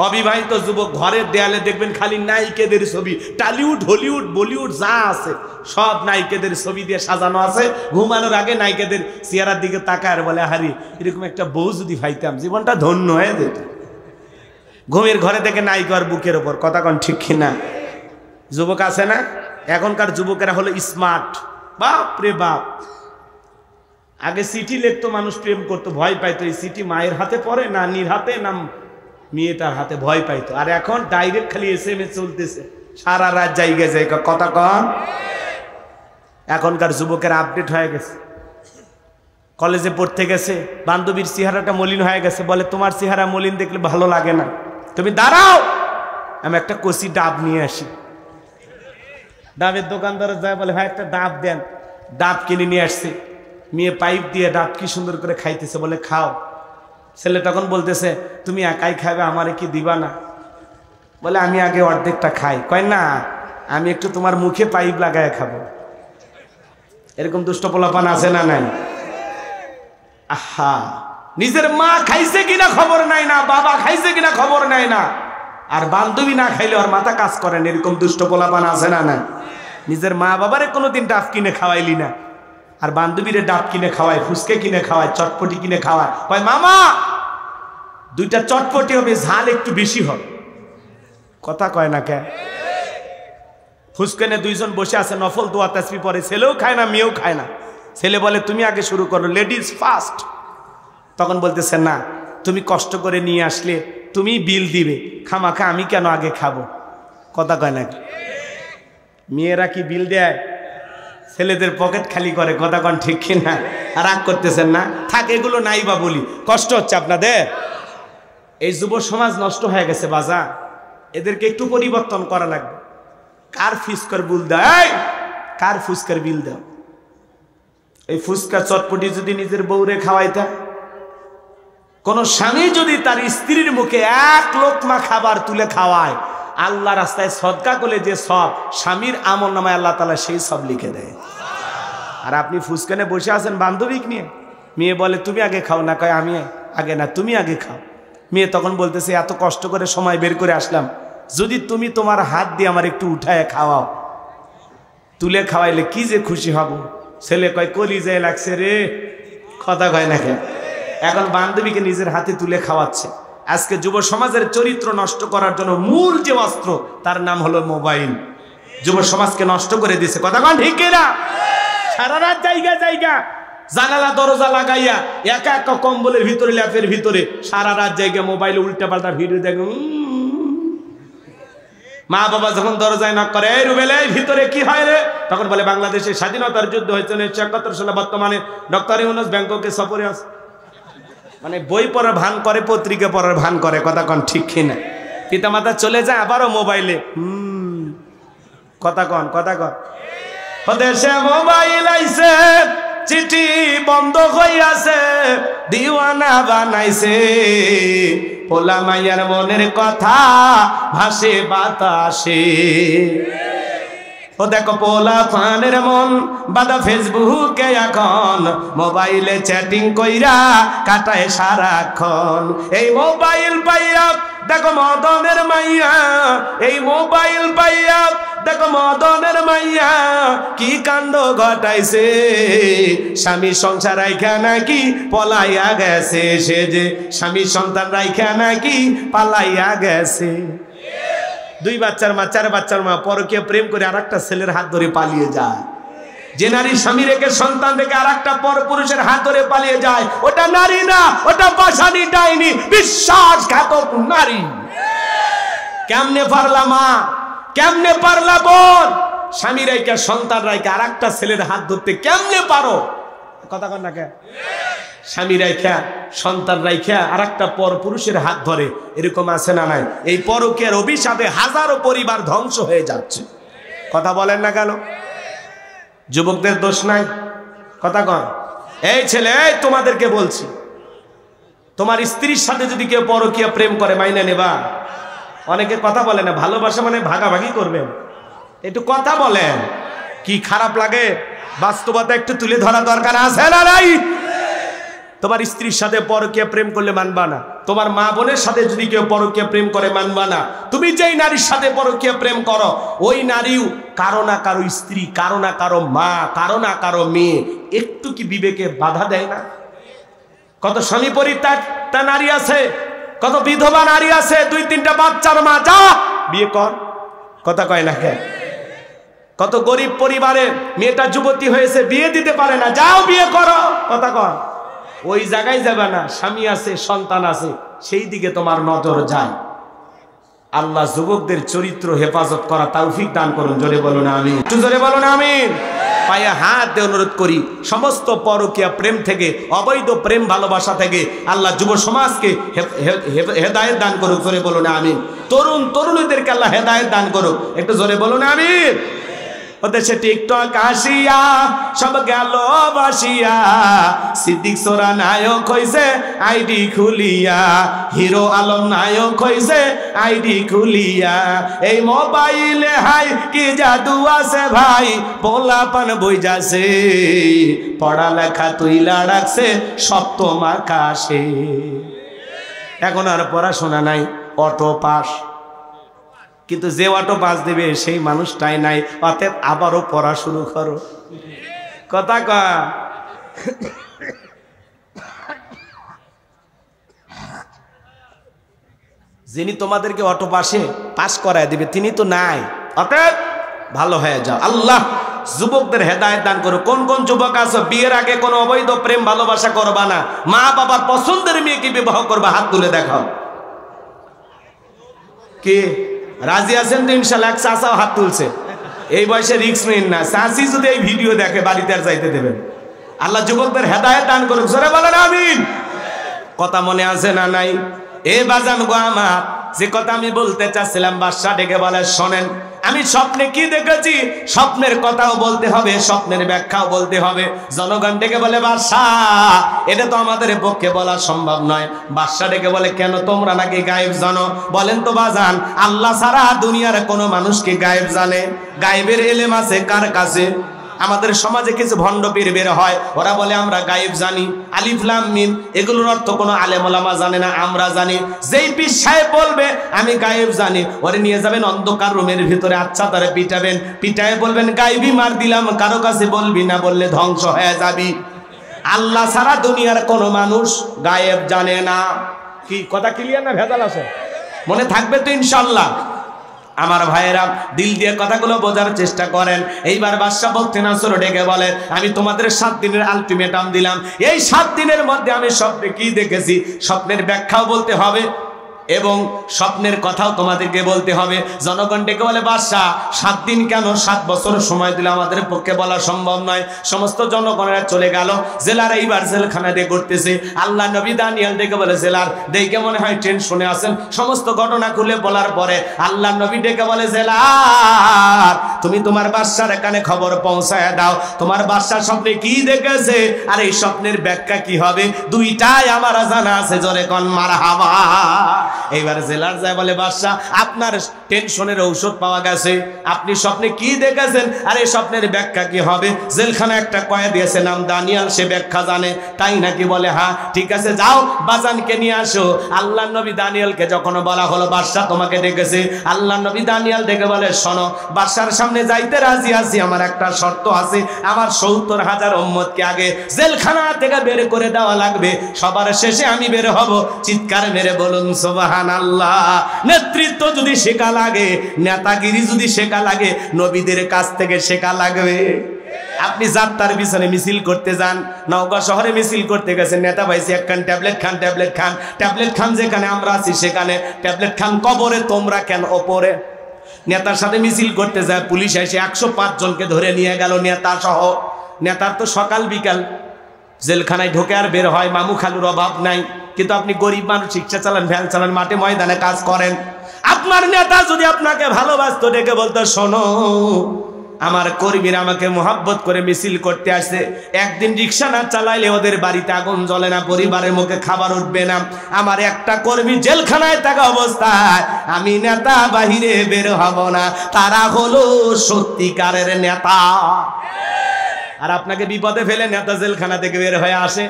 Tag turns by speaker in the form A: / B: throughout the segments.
A: অবিবাহিত যুবক ঘরের দেয়ালে দেখবেন খালি নায়িকাদের ছবি, টলিউড হলিউড বলিউড যা আছে সব নায়িকাদের ছবি দিয়ে সাজানো আছে। ঘুমানোর আগে নায়িকাদের চেহারার দিকে তাকায় আর বলে, হারি এরকম একটা বউ যদি পাইতাম জীবনটা ধন্য হয়ে যেত। ঘুমের ঘরে থেকে নায়িকার বুকের ওপর, কথা কোন ঠিক কিনা? যুবক আছে না? এখনকার যুবকেরা হলো স্মার্ট, বাপ রে বাপ। আগে চিঠি লিখতো মানুষ, প্রেম করতো, ভয় পাইতো। এই চিঠি মায়ের হাতে পড়ে, নানির হাতে, না মেয়েটার হাতে, ভয় পাইতো। আর এখন ডাইরেক্ট খালি SMS চলতেছে, সারা রাত জায়গায় জায়গা, কথা কন। এখনকার যুবকের আপডেট হয়ে গেছে। কলেজে পড়তে গেছে, বান্ধবীর চেহারাটা মলিন হয়ে গেছে, বলে তোমার চেহারা মলিন দেখলে ভালো লাগে না, তুমি দাঁড়াও আমি একটা কচি ডাব নিয়ে আসি। ডাবের দোকানদার যায়, বলে ভাই একটা ডাব দেন। ডাব কিনে নিয়ে আসছে। মেয়ে পাইপ দিয়ে ডাব কি সুন্দর করে খাইতেছে, বলে খাও। ছেলে তখন বলতেছে, তুমি একাই খাবে, আমারে কি দিবা না? বলে আমি আগে অর্ধেকটা খাই। কয় না, আমি একটু তোমার মুখে পাইপ লাগায় খাবো। এরকম দুষ্ট পোলাপান আছে না নাই? আহা, নিজের মা খাইছে কিনা খবর নাই না, বাবা খাইছে কিনা খবর নাই না, আর বান্ধবী না খাইলে ওর মাথা কাজ করেন, এরকম দুষ্ট পোলাপান আছে না নাই? নিজের মা বাবারে কোনোদিন ডাব কিনে খাওয়াইলি না, আর বান্ধবীরে ডাব কিনে খাওয়ায়, ফুচকে কিনে খাওয়ায়, চটপটি কিনে খাওয়ায়। কয় মামা দুইটা চটপটি হবে, ঝাল একটু বেশি হবে। কথা কয় না কে? ফুচকেনে দুইজন বসে আছে, নফল দোয়া তাসবিহ পড়ে, ছেলেও খায় না মেয়েও খায় না। ছেলে বলে তুমি আগে শুরু করো, লেডিজ ফার্স্ট। তখন বলতেছে না, তুমি কষ্ট করে নিয়ে আসলে তুমি বিল দিবে, খামাখা আমি কেন আগে খাবো? কথা কয় নাকি? মেয়েরা কি বিল দেয়? ছেলেদের পকেট খালি করে, কথা কন ঠিক কিনা? আর রাগ করতেছেন না? থাক এগুলো নাই বা বলি, কষ্ট হচ্ছে আপনাদের। এই যুব সমাজ নষ্ট হয়ে গেছে বাজা, এদেরকে একটু পরিবর্তন করা লাগবে। কার ফুচকার বিল দেয়? কার ফুচকার বিল দাও? এই ফুচকা চটপটি যদি নিজের বউরে খাওয়াইতা, কোন স্বামী যদি তার স্ত্রীর মুখে এক লোকমা খাবার তুলে খাওয়ায়, আল্লাহ রাস্তায় সদকা করলে যে সব, স্বামীর আমল নামায় আল্লাহ তাআলা সেই সব লিখে দেয়। আর আপনি ফুচকানে বসে আছেন বান্ধবীক নিয়ে, মেয়ে বলে তুমি আগে খাও না, কয় আমি আগে না, তুমি আগে খাও। মেয়ে তখন বলতেছে এত কষ্ট করে সময় বের করে আসলাম, যদি তুমি তোমার হাত দিয়ে আমার একটু উঠায় খাওয়াও, তুলে খাওয়াইলে কি যে খুশি হব। ছেলে কয় কলিজায় লাগছে রে, কথা কয় না কেন? এখন বান্ধবীকে নিজের হাতে তুলে খাওয়াচ্ছে। আজকে যুব সমাজের চরিত্র নষ্ট করার জন্য মূল যে অস্ত্র, তার নাম হলো মোবাইল। যুব সমাজকে নষ্ট করে দিয়েছে, কথা কন ঠিক কিনা? সারা রাত জায়গা জায়গা জানালা দরজা লাগাইয়া একা একা কম্বলের ভিতরে, ল্যাপের ভিতরে সারা রাত জায়গা মোবাইলে উল্টা পাল্টা ভিডিও দেখে। মা বাবা যখন দরজায় নক করে, এই রুবেল এই ভিতরে কি হয় রে? তখন বলে বাংলাদেশের স্বাধীনতার যুদ্ধ হয়েছে 1971 সালে, বর্তমানে ডক্টর ইউনূস ব্যাংককে সফরে আছে। মানে বই পড়ার ভান করে, পত্রিকা পড়ার ভান করে, কথা কন ঠিক কিনা? পিতামাতা চলে যায়, আবারও মোবাইলে কথা কন, কথা কন। দেশে মোবাইল আইছে, চিঠি বন্ধ হইয়াছে, দিওয়ানা বানাইছে, পোলা মাইয়ার মনের কথা ভাসে বাতাসে। ও দেখো পোলা ফানের মন বাদা ফেসবুকে, এখন মোবাইলে চ্যাটিং কইরা কাটায় সারাক্ষণ। এই মোবাইল পাইয়া দেখো মদনের মাইয়া, এই মোবাইল পাইয়া দেখো মদনের মাইয়া কি কাণ্ড ঘটাইছে। স্বামী সংসার রাইখা নাকি পলাইয়া গেছে, সে যে স্বামী সন্তান রাইখা নাকি পালাইয়া গেছে। 2 বাচ্চার মা, 4 বাচ্চার মা পরকীয়া প্রেম করে আরেকটা ছেলের হাত ধরে পালিয়ে যায়। যে নারী স্বামী রেখে সন্তান রেখে আরেকটা পরপুরুষের হাত ধরে পালিয়ে যায়, ওটা নারী না, ওটা পাষাণী ডাইনি, বিশ্বাসঘাতক নারী। কেমনে পারলা মা, কেমনে পারলা বোন, স্বামী রেখে সন্তান রেখে আরেকটা ছেলের হাত ধরতে কেমনে পারো? কথা কন না কেন? স্বামী রাইখা সন্তান রাইখা আরেকটা পরপুরুষের হাত ধরে, এরকম আছে না নাই? এই পরকীয়ার অভিশাপে হাজারো পরিবার ধ্বংস হয়ে যাচ্ছে। কথা বলেন না কেন? যুবকদের দোষ নাই? কথা কন। এই ছেলে, এই তোমাদেরকে বলছি, তোমার স্ত্রীর সাথে যদি কেউ পরকীয়া প্রেম করে মাইনা নেবা? অনেকে কথা বলে না, ভালোবাসা মানে ভাগাভাগি করবেন, একটু কথা বলেন। কি খারাপ লাগে? বাস্তবতা একটু তুলে ধরা দরকার আছে না নাই? তোমার স্ত্রীর সাথে পরকীয়া প্রেম করলে মানবা না, তোমার মা বোনের সাথে যদি কেউ পরকীয়া প্রেম করে মানবা না। তুমি যেই নারীর সাথে পরকীয়া প্রেম করো ওই নারীও কারো না কারো স্ত্রী, কারো না কারো মা, কারো না কারো মেয়ে। একটু কি বিবেকে বাধা দেয় না? কত স্বামী পরিত্যক্তা নারী আছে, কত বিধবা নারী আছে, 2-3টা বাচ্চার মা, যা বিয়ে কর। কথা কয় না কে? কত গরিব পরিবারে মেয়েটা যুবতী হয়েছে, বিয়ে দিতে পারে না, যাও বিয়ে করো। কথা কর। ওই জায়গায় যাবে না, স্বামী আছে, সন্তান আছে, সেই দিকে তোমার নজর যায়। আল্লাহ যুবকদের চরিত্র হেফাজত করা তৌফিক দান করুন। জোরে বলুন আমিন। একটু জোরে বলুন আমিন। পায়ে হাত দিয়ে অনুরোধ করি, সমস্ত পরকীয়া প্রেম থেকে, অবৈধ প্রেম ভালোবাসা থেকে আল্লাহ যুব সমাজকে হেদায়েত দান করুক। জোরে বলুন আমিন। তরুণীদেরকে আল্লাহ হেদায়েত দান করুক। একটু জোরে বলুন আমিন। ওদেশে টিকটক আসিয়া সব গেল বাসিয়া, সিদ্দিক সোরা নায়ক হইছে আইডি খুলিয়া, হিরো আলম নায়ক হইছে আইডি খুলিয়া। এই মোবাইলে হাই কি জাদু আছে ভাই, পোলাপান বই যাচ্ছে, পড়ালেখা তুইলা রাখছে সপ্তম আকাশে। এখন আর পড়াশোনা নাই, অটো পাস। কিন্তু যে অটো পাস দিবে সেই মানুষটাই নাই। অতএব আবারও পড়া শুরু করো। কথা কয়। যিনি তোমাদেরকে অটো পাস করায় দিবে তিনি তো নাই। অতএব ভালো হয়ে যাও। আল্লাহ যুবকদের হেদায়েত দান করো। কোন কোন যুবক আছো বিয়ের আগে কোনো অবৈধ প্রেম ভালোবাসা করবা না, মা বাবার পছন্দের মেয়েকে বিবাহ করবা? হাত তুলে দেখাও। কে রাজি আছেন তো? ইনশাআল্লাহ। এক চাচাও হাত তুলছে। এই বয়সে রিস্ক নিন না। চাচি যদি এই ভিডিও দেখে বাড়িতে আর যাইতে দেবেন। আল্লাহ যুবকদের হেদায়েত দান করুক। জোরে বলেন আমিন। কথা মনে আছে না নাই? এ বাজান গো আমার, যে কথা আমি বলতে চাচ্ছিলাম, বাদশা ডেকে বলে শোনেন, আমি স্বপ্নে কি দেখেছি স্বপ্নের কথাও বলতে হবে, স্বপ্নের ব্যাখ্যাও বলতে হবে। জনগণ ডেকে বলে বাদশা এটা তো আমাদের পক্ষে বলা সম্ভব নয়। বাদশা ডেকে বলে কেন, তোমরা নাকি গায়েব জানো? বলেন তো বাজান, আল্লাহ ছাড়া দুনিয়ার কোনো মানুষ কি গায়েব জানে? গায়েবের এলেম আছে কার কাছে? আমাদের সমাজে কিছু ভণ্ড পীর বের হয়, ওরা বলে আমরা গায়েব জানি, আলিফ লাম মিম, এগুলোর অর্থ কোনো আলেম ওলামা জানে না, আমরা জানি। যেই পীর সাহেব বলবে আমি গায়েব জানি, ওরে নিয়ে যাবেন অন্ধকার রুমের ভিতরে, আচ্ছা তারে পিটাবেন, পিটায় বলবেন গায়েবী মার দিলাম, কারো কাছে বলবি না, বললে ধ্বংস হয়ে যাবি। আল্লাহ ছাড়া দুনিয়ার কোনো মানুষ গায়েব জানে না। কি কথা ক্লিয়ার না ভেজাল আছে? মনে থাকবে তো ইনশাআল্লাহ? আমার ভাইয়েরা দিল দিয়ে কথাগুলো বোঝার চেষ্টা করেন। এইবার বাদশা বলতে নাসর ডেকে বলে আমি তোমাদের 7 দিনের আলটিমেটাম দিলাম। এই 7 দিনের মধ্যে আমি স্বপ্নে কি দেখেছি স্বপ্নের ব্যাখ্যাও বলতে হবে এবং স্বপ্নের কথাও তোমাদেরকে বলতে হবে। জনগণ ডেকে বলে বাদশা 7 দিন কেন, 7 বছর সময় দিলে আমাদের পক্ষে বলা সম্ভব নয়। সমস্ত জনগণেরা চলে গেল। জেলার এইবার জেলখানা দিয়ে করতেছে। আল্লাহ নবী দানিয়েল ডেকে বলে জেলার দেখে মনে হয় টেনশনে আছেন। সমস্ত ঘটনা খুলে বলার পরে আল্লাহ নবী ডেকে বলে জেলার তুমি তোমার বাদশার কানে খবর পৌঁছায় দাও, তোমার বাদশা স্বপ্নে কি দেখেছে আর এই স্বপ্নের ব্যাখ্যা কি হবে, দুইটাই আমার জানা আছে। জোরে কোন মারহাবা। এইবার জেলার যায় বলে বাদশা আপনার টেনশনের ঔষধ পাওয়া গেছে, আপনি স্বপ্নে কি দেখেছেন আর এই স্বপ্নের ব্যাখ্যা কি হবে? জেলখানা একটা কয়েদি দিয়েছে নাম দানিয়াল, সে ব্যাখ্যা জানে। তাই নাকি? বলে হ্যাঁ ঠিক আছে, যাও বাজানকে নিয়ে আসো। আল্লাহ নবী দানিয়ালকে যখন বলা হলো বাদশা তোমাকে ডেকেছে, আল্লাহ নবী দানিয়াল ডেকে বলে শোনো, বাদশার সামনে যাইতে রাজি আছি, আমার একটা শর্ত আছে, আমার 70,000 উম্মতকে আগে জেলখানা থেকে বের করে দেওয়া লাগবে, সবার শেষে আমি বের হব। চিৎকার মেরে বলুন সুবহানাল্লাহ। নেতৃত্ব যদি শেখা লাগে, নেতাগিরি যদি শেখা লাগে, নবীদের কাছ থেকে শেখা লাগবে। আপনি যাত্রার পিছনে মিছিল করতে যান, নওগাঁ শহরে মিছিল করতে গেছেন, নেতা ভাইসি একখান ট্যাবলেট খান, ট্যাবলেট খান, ট্যাবলেট খান, যেখানে আমরা আছি সেখানে ট্যাবলেট খান, কবরে তোমরা কেন ওপরে? নেতার সাথে মিছিল করতে যায়, পুলিশ এসে 105 জনকে ধরে নিয়ে গেল, নেতা সহ। নেতার তো সকাল বিকাল জেলখানায় ঢোকে আর বের হয়, মামু খালুর অভাব নাই। কিন্তু আপনি গরিব মানুষ, রিক্সা চালান, ভ্যান চালান, মাঠে ময়দানে কাজ করেন। আপনার নেতা যদি আপনাকে ভালোবাসতো, ডেকে বলতো শোনো আমার কর্মীরা আমাকে মোহাব্বত করে মিছিল করতে আসে, একদিন রিক্সা না চালাইলে ওদের বাড়িতে আগুন জ্বলে না, পরিবারের মুখে খাবার উঠবে না। আমার একটা কর্মী জেলখানায় থাকা অবস্থায় আমি নেতা বাহিরে বের হব না, তারা হলো সত্যিকারের নেতা। আর আপনাকে বিপদে ফেলে নেতা জেলখানা থেকে বের হয়ে আসে,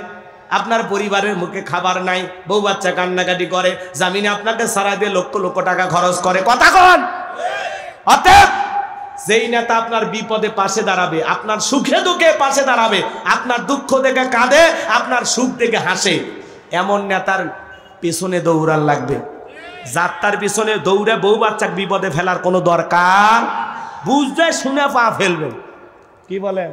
A: আপনার পরিবারের মুখে খাবার নাই, বউ বাচ্চা কান্নাকাটি করে, জামিনে আপনাকে সারা দিয়ে লক্ষ লক্ষ টাকা খরচ করে, কথা কন। অতএব যেই নেতা আপনার বিপদে পাশে দাঁড়াবে, আপনার সুখে দুঃখে পাশে দাঁড়াবে, আপনার দুঃখ দেখে কাঁদে, আপনার সুখ দেখে হাসে, এমন নেতার পেছনে দৌড়ান লাগবে। যাত্রার পিছনে দৌড়ে বউ বাচ্চা বিপদে ফেলার কোনো দরকার, বুঝতে শুনে পা ফেলবেন। কি বলেন?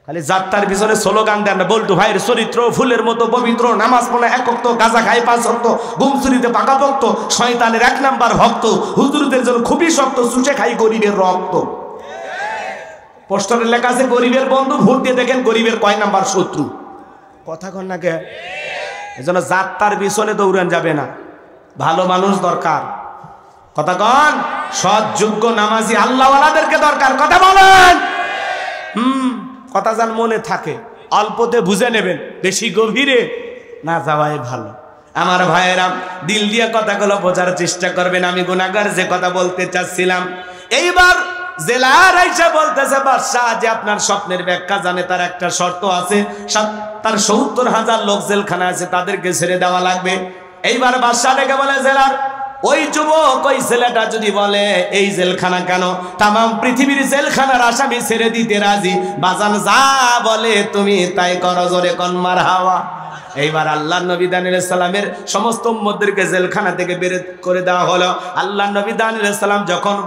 A: খালি যাত্রার পিছনে স্লোগান দেন না, বল্টু ভাইয়ের চরিত্র ফুলের মতো পবিত্র, নামাজ পড়ে এক ওয়াক্ত, গাঁজা খায় 5 ওয়াক্ত, ঘুমচুরিতে পাকাপোক্ত, শয়তানের 1 নাম্বার ভক্ত, হুজুরদের জন্য খুবই শক্ত, চুষে খাই গরিবের রক্ত। পোস্টারে লেখা আছে গরিবের বন্ধু, ভোট দিয়ে দেখেন গরিবের কয় নাম্বার শত্রু। কথা কন না কে? এজন্য যাত্রার পিছনে দৌড়ান যাবে না, ভালো মানুষ দরকার। কথা কন। সৎ যোগ্য নামাজি আল্লাহওয়ালাদেরকে দরকার। কথা বলেন। কথা যেন মনে থাকে, অল্পতে বুঝে নেবেন, বেশি গভীরে না যাওয়াই ভালো। আমার ভাইয়েরা, দিল দিয়ে কথাগুলো বোঝার চেষ্টা করবেন। আমি গুনাহগার যে কথা বলতে চাচ্ছিলাম, এইবার জেলার আইসা বলতেছে বাদশাহ যে আপনার স্বপ্নের ব্যাখ্যা জানে, তার একটা শর্ত আছে, তার 70,000 লোক জেলখানা আছে, তাদেরকে ছেড়ে দেওয়া লাগবে। এইবার বাদশাহ ডেকে বলে, জেলার ওই যুবক, ওই ছেলেটা যদি বলে এই জেলখানা কেন, তাম পৃথিবীর জেলখানার আসামি ছেড়ে দিতে রাজি, বাজান যা বলে তুমি তাই করো, জোরে কোন মারহাবা। এইবার আল্লাহ নবী দানিয়েল আলাইহিস সালামের সমস্ত উম্মতদেরকে জেলখানা থেকে বের করে দেওয়া হলো। আল্লাহ নবী দানিয়েল আলাইহিস সালাম যখন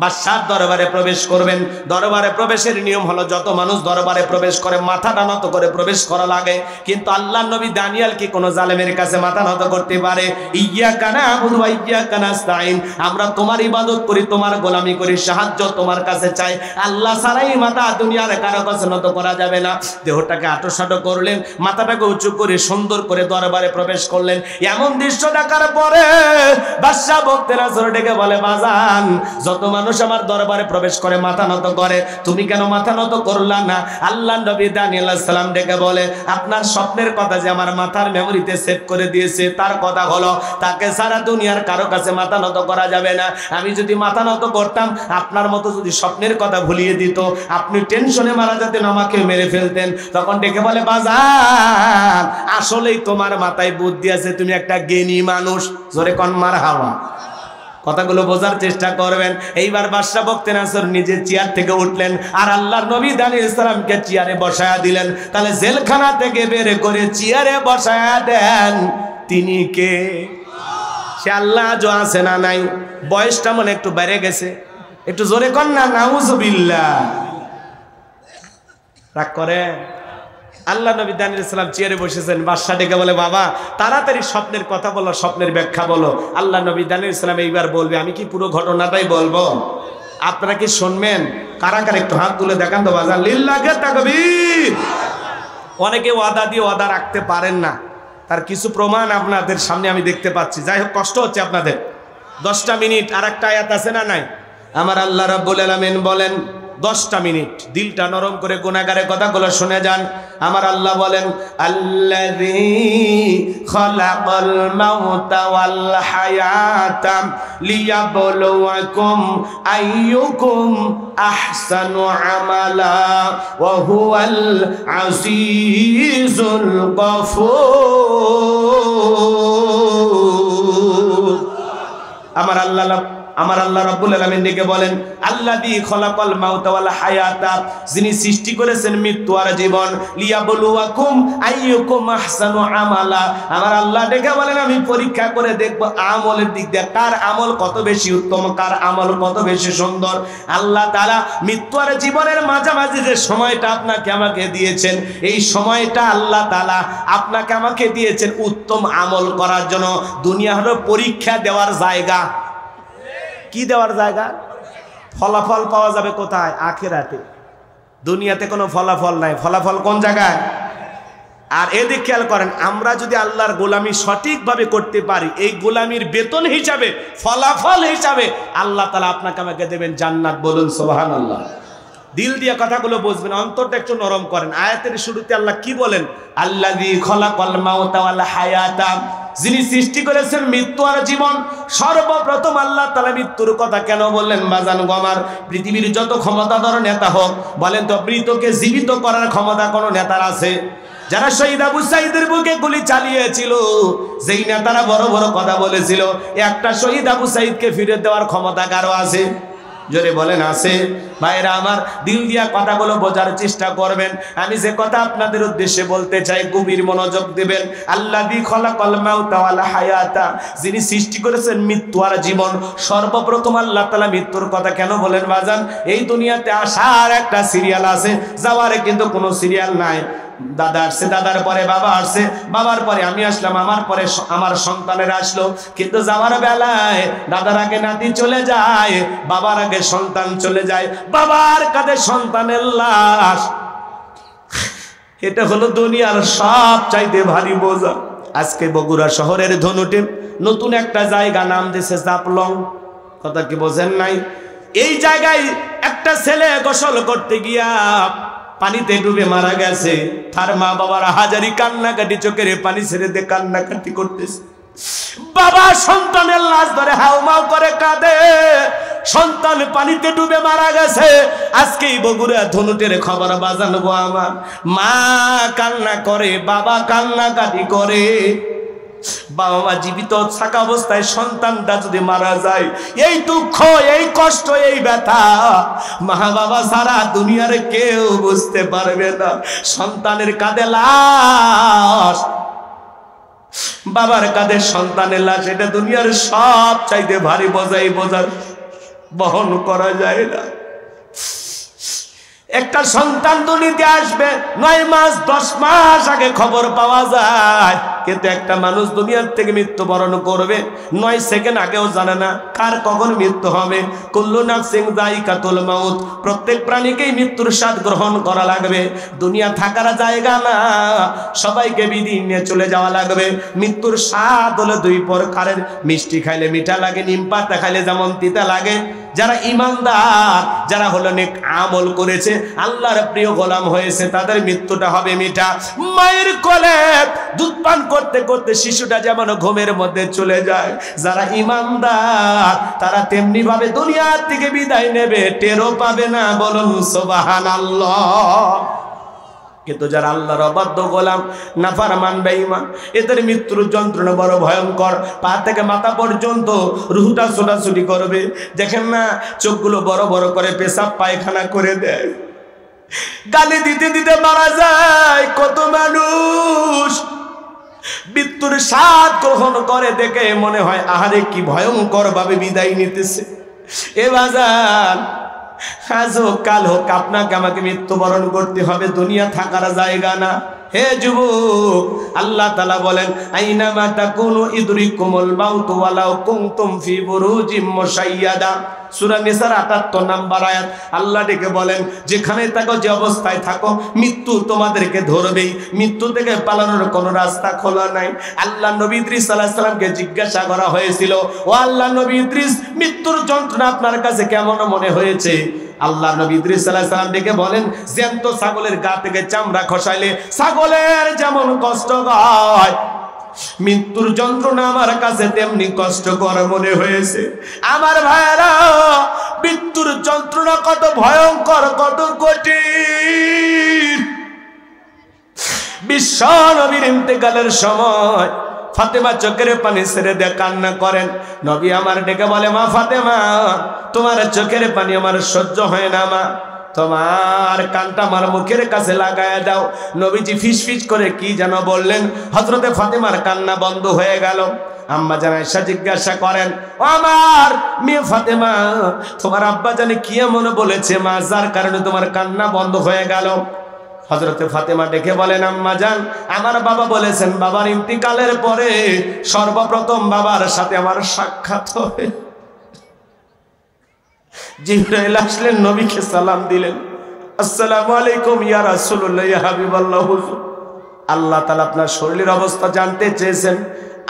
A: বাদশার দরবারে প্রবেশ করবেন, দরবারে প্রবেশের নিয়ম হলো যত মানুষ দরবারে প্রবেশ করে মাথাটা নত করে প্রবেশ করা লাগে, কিন্তু আল্লাহ নবী দানিয়েল কি কোনো জালেমের কাছে মাথা নত করতে পারে? ইয়্যাকা না'বুদু ওয়া ইয়্যাকা নাস্তাঈন, আমরা তোমার ইবাদত করি, তোমার গোলামি করি, সাহায্য তোমার কাছে চাই, আল্লাহ ছাড়াই মাথা দুনিয়ার কারো কাছে নত করা যাবে না। দেহটাকে আঁটোসাঁটো করলেন, মাথাটাকে উঁচু করে সুন্দর করে দরবারে প্রবেশ করলেন। এমন দৃশ্য দেখার পরে বাদশা বক্তেরা জোরে ডেকে বলে, বাজান যত মানুষ আমার দরবারে প্রবেশ করে মাথা নত করে, তুমি কেন মাথা নত করলা না? আল্লাহ নবী দানিয়েল আলাইহিস সালাম ডেকে বলে, আপনার স্বপ্নের কথা যে আমার মাথার মেমোরিতে সেভ করে দিয়েছে, তার কথা হলো তাকে সারা দুনিয়ার কারো কাছে মাথা নত করা যাবে না। আমি যদি মাথা নত করতাম, আপনার মতো যদি স্বপ্নের কথা ভুলিয়ে দিত, আপনি টেনশনে মারা যেতেন, আমাকে মেরে ফেলতেন। তখন ডেকে বলে, বাজার আসলেই তোমার মাথায় বুদ্ধি আছে, তুমি একটা জ্ঞানী মানুষ, জোরে কোন মারহাবা। কথাগুলো বোঝার চেষ্টা করবেন। এইবার বাদশা বক্তে নাসর নিজের চেয়ার থেকে উঠলেন, আর আল্লাহর নবী দানিয়েল আলাইহিস সালামকে চেয়ারে বসায়া দিলেন। তাহলে জেলখানা থেকে বের করে চেয়ারে বসায়া দেন, তিনি কে? সে আল্লাহ আজও আছে না নাই? বয়সটা মনে একটু বেড়ে গেছে, একটু জোরে কর না নাউজুবিল্লাহ। রাগ করে? আল্লাহ নবী দানিয়েল আলাইহিস সালাম চেয়ারে বসেছেন, বাদশা ডেকে বলে, বাবা তাড়াতাড়ি স্বপ্নের কথা বলো, স্বপ্নের ব্যাখ্যা বলো। আল্লাহ নবী দানিয়েল আলাইহিস সালাম এইবার বলবে, আমি কি পুরো ঘটনাটাই বলবো? আপনারা কি শুনবেন? কারা কারা একটু হাত তুলে দেখান তো বাজান, লিল্লাহি তাকবীর। অনেকে ওয়াদা দিয়ে ওয়াদা রাখতে পারেন না, তার কিছু প্রমাণ আপনাদের সামনে আমি দেখতে পাচ্ছি। যাই হোক, কষ্ট হচ্ছে আপনাদের। 10টা মিনিট আর একটা আয়াত আছে না নাই? আমার আল্লাহ রাব্বুল আলামিন বলেন 10টা মিনিট দিলটা নরম করে গুনাহগারের কথাগুলো শুনে যান। আমার আল্লাহ বলেন, আল্লাযী খালাকাল মাউতা ওয়াল হায়াতা লিয়াবলুয়াকুম আইয়ুকুম আহসানু আমালা ওয়া হুয়াল আজিজুল গফুর। আমার আল্লাহ রাব্বুল আলামিন ডেকে বলেন, আল্লাযী খালাকাল মাউতা ওয়াল হায়াতা, যিনি সৃষ্টি করেছেন মৃত্যু আর জীবন, লিয়াবলুয়াকুম আইয়ুকুম আহসানু আমালা। আমার আল্লাহ ডেকে বলেন, আমি পরীক্ষা করে দেখব আমলের দিক দিয়ে কার আমল কত বেশি উত্তম, কার আমল কত বেশি সুন্দর। আল্লাহ তাআলা মৃত্যু আর জীবনের মাঝামাঝি যে সময়টা আপনাকে আমাকে দিয়েছেন, এই সময়টা আল্লাহ তাআলা আপনাকে আমাকে দিয়েছেন উত্তম আমল করার জন্য। দুনিয়া হলো পরীক্ষা দেওয়ার জায়গা। কি দেওয়ার জায়গা? ফলাফল পাওয়া যাবে কোথায়? আখিরাতে। দুনিয়াতে কোনো ফলাফল নাই। ফলাফল কোন জায়গায়? আর এদিকে খেয়াল করেন, আমরা যদি আল্লাহর গোলামি সঠিকভাবে করতে পারি, এই গোলামির বেতন হিসাবে, ফলাফল হিসাবে আল্লাহ তাআলা আপনাকে আমাকে দেবেন জান্নাত। বলুন সুবহানাল্লাহ। দিল দিয়ে কথাগুলো বুঝবেন, অন্তরটা একটু নরম করেন। আয়াতের শুরুতে আল্লাহ কি বলেন? আল্লাযী খালাকাল মাউতা ওয়াল হায়াতা, যিনি সৃষ্টি করেছেন মৃত্যু আর জীবন। সর্বপ্রথম আল্লাহ তাআলা মৃত্যুর কথা কেন বললেন? বাজান গমার, পৃথিবীর যত ক্ষমতাধর নেতা হোক, বলেন তো মৃতকে জীবিত করার ক্ষমতা কোন নেতার আছে? যারা শহীদ আবু সাঈদের বুকে গুলি চালিয়েছিল, যেই নেতারা বড় বড় কথা বলেছিল, একটা শহীদ আবু সাঈদকে ফিরে দেওয়ার ক্ষমতা কারো আছে? জোরে বলেন আছে? ভাইরা আমার, দিল দিয়া কথাগুলো বোঝার চেষ্টা করবেন। আমি যে কথা আপনাদের উদ্দেশ্যে বলতে চাই, গভীর মনোযোগ দিবেন। আল্লাযী খালাকাল মাউতা ওয়াল হায়াতা, যিনি সৃষ্টি করেছেন মৃত্যু আর জীবন। সর্বপ্রথম আল্লাহ তাআলা মৃত্যুর কথা কেন বলেন বাজান? এই দুনিয়াতে আসার একটা সিরিয়াল আছে, যাওয়ার কিন্তু কোনো সিরিয়াল নাই। দাদা আসছে, দাদার পরে বাবা আসছে, বাবার পরে আমি আসলাম, আমার পরে আমার সন্তানেরা আসলো। কিন্তু যাওয়ার বেলায় দাদার আগে নাতি চলে যায়, বাবার আগে সন্তান চলে যায়, বাবার কাঁধে সন্তানের লাশ। এটা হলো দুনিয়ার সব চাইতে ভারী বোঝা। আজকে বগুড়া শহরের ধনুটে নতুন একটা জায়গা নাম দিয়েছে জাপলং। কথা কি বোঝেন নাই? এই জায়গায় একটা ছেলে গোসল করতে গিয়া পানিতে ডুবে মারা গেছে। তার মা বাবার হাজারি কান্নাকাটি, চোখের পানি ছেড়ে দিয়ে কান্নাকাটি করতেছে। বাবা সন্তানের লাশ ধরে হাউমাউ করে কাঁদে, সন্তান পানিতে ডুবে মারা গেছে। আজকেই বগুড়া ধনুটের খবর বাজানবো আমার। মা কান্না করে, বাবা কান্নাকাটি করে। বাবা মা জীবিত থাকা অবস্থায় সন্তানটা যদি মারা যায়, এই দুঃখ, এই কষ্ট, এই ব্যথা মা বাবা সারা দুনিয়ার কেউ বুঝতে পারবে না। সন্তানের কাঁধে লাশ, বাবার কাঁধে সন্তানের লাশ, এটা দুনিয়ার সব চাইতে ভারী বোঝা। এই বোঝা বহন করা যায় না। একটা সন্তান দুনিয়াতে আসবে 9 মাস 10 মাস আগে খবর পাওয়া যায়, কিন্তু একটা মানুষ দুনিয়ার থেকে মৃত্যুবরণ করবে 9 সেকেন্ড আগেও জানে না কার কখন মৃত্যু হবে। কুল্লু নাফসিন যায়িকাতুল মাউত, প্রত্যেক প্রাণীকেই মৃত্যুর স্বাদ গ্রহণ করা লাগবে। দুনিয়া থাকার জায়গা না, সবাইকে বিদিন নিয়ে চলে যাওয়া লাগবে। মৃত্যুর স্বাদ হলো 2 প্রকারের, মিষ্টি খাইলে মিঠা লাগে, নিম পাতা খাইলে যেমন তিতা লাগে। যারা ইমানদার, যারা হলো নেক আমল করেছে, আল্লাহর প্রিয় গোলাম হয়েছে, তাদের মৃত্যুটা হবে মিঠা। মায়ের কোলে দুধ পান করতে করতে শিশুটা যেমন ঘুমের মধ্যে চলে যায়, যারা ইমানদার তারা তেমনি ভাবে দুনিয়ার থেকে বিদায় নেবে, টেরও পাবে না। বলুন সুবহানাল্লাহ। কিন্তু যারা আল্লাহর অবাধ্য গোলাম, নাফরমান বেঈমান, এদের মৃত্যুর যন্ত্রণা বড় ভয়ঙ্কর। পা থেকে মাথা পর্যন্ত রুহটা ছোটাছুটি করবে। দেখেন না, চোখগুলো বড় বড় করে পেশাব পায়খানা করে দেয়। গালি দিতে দিতে মারা যায় কত মানুষ। মৃত্যুর স্বাদ গ্রহণ করে দেখে মনে হয় আহারে কি ভয়ঙ্কর ভাবে বিদায় নিতেছে। এ বাজার, আজ হোক কাল হোক আপনাকে আমাকে মৃত্যুবরণ করতে হবে, দুনিয়া থাকার জায়গা না। হে যুবক, আল্লাহ তাআলা বলেন আইনামা তাকুনু ইদরিকুমুল মাউতু ওয়ালাউ কুনতুম ফি বুরুজিম মুশাইয়াদা। সূরা নিসার ৭৮ নম্বর আয়াত। আল্লাহ ডেকে বলেন, যেখানে থাকো, যে অবস্থায় থাকো, মৃত্যু তোমাদেরকে ধরবেই। মৃত্যু থেকে পালানোর কোনো রাস্তা খোলা নাই। আল্লাহ নবী ইদ্রিস আলাইহিস সালামকে জিজ্ঞাসা করা হয়েছিল, ও আল্লাহ নবী ইদ্রিস, মৃত্যুর যন্ত্রণা আপনার কাছে কেমন মনে হয়েছে? আল্লাহ নবী ইদ্রিস আলাইহিস সালাম ডেকে বলেন, জ্যান্ত ছাগলের গা থেকে চামড়া খসাইলে ছাগলের যেমন কষ্ট হয়, মৃত্যুর যন্ত্রণা আমার কাছে তেমনি কষ্টকর মনে হয়েছে। আমার ভাইরা, মৃত্যুর যন্ত্রণা কত ভয়ঙ্কর, কত কঠিন। বিশ্ব নবীর ইন্তেকালের সময় ফাতেমা চোখের পানি ছেড়ে দিয়ে কান্না করেন। নবী আমার ডেকে বলে, মা ফাতেমা, তোমার চোখের পানি আমার সহ্য হয় না মা, তোমার কানটা আমার মুখের কাছে লাগায় দাও। নবীজি ফিস ফিস করে কি যেন বললেন, হযরতে ফাতেমার কান্না বন্ধ হয়ে গেল। আম্মা জান আয়েশা জিজ্ঞাসা করেন, ও আমার মেয়ে ফাতেমা, তোমার আব্বা জানি কি এমন বলেছে মা, যার কারণে তোমার কান্না বন্ধ হয়ে গেল? হযরতে ফাতেমা ডেকে বলেন, আম্মা জান, আমার বাবা বলেছেন, বাবার ইন্তিকালের পরে সর্বপ্রথম বাবার সাথে আমার সাক্ষাৎ হবে। জিবরাইল আসলেন, নবীকে সালাম দিলেন, আসসালামু আলাইকুম ইয়া রাসূলুল্লাহ, ইয়া হাবিবাল্লাহ হুজুর। আল্লাহ তাআলা আপনার শরীরের অবস্থা জানতে চেয়েছেন।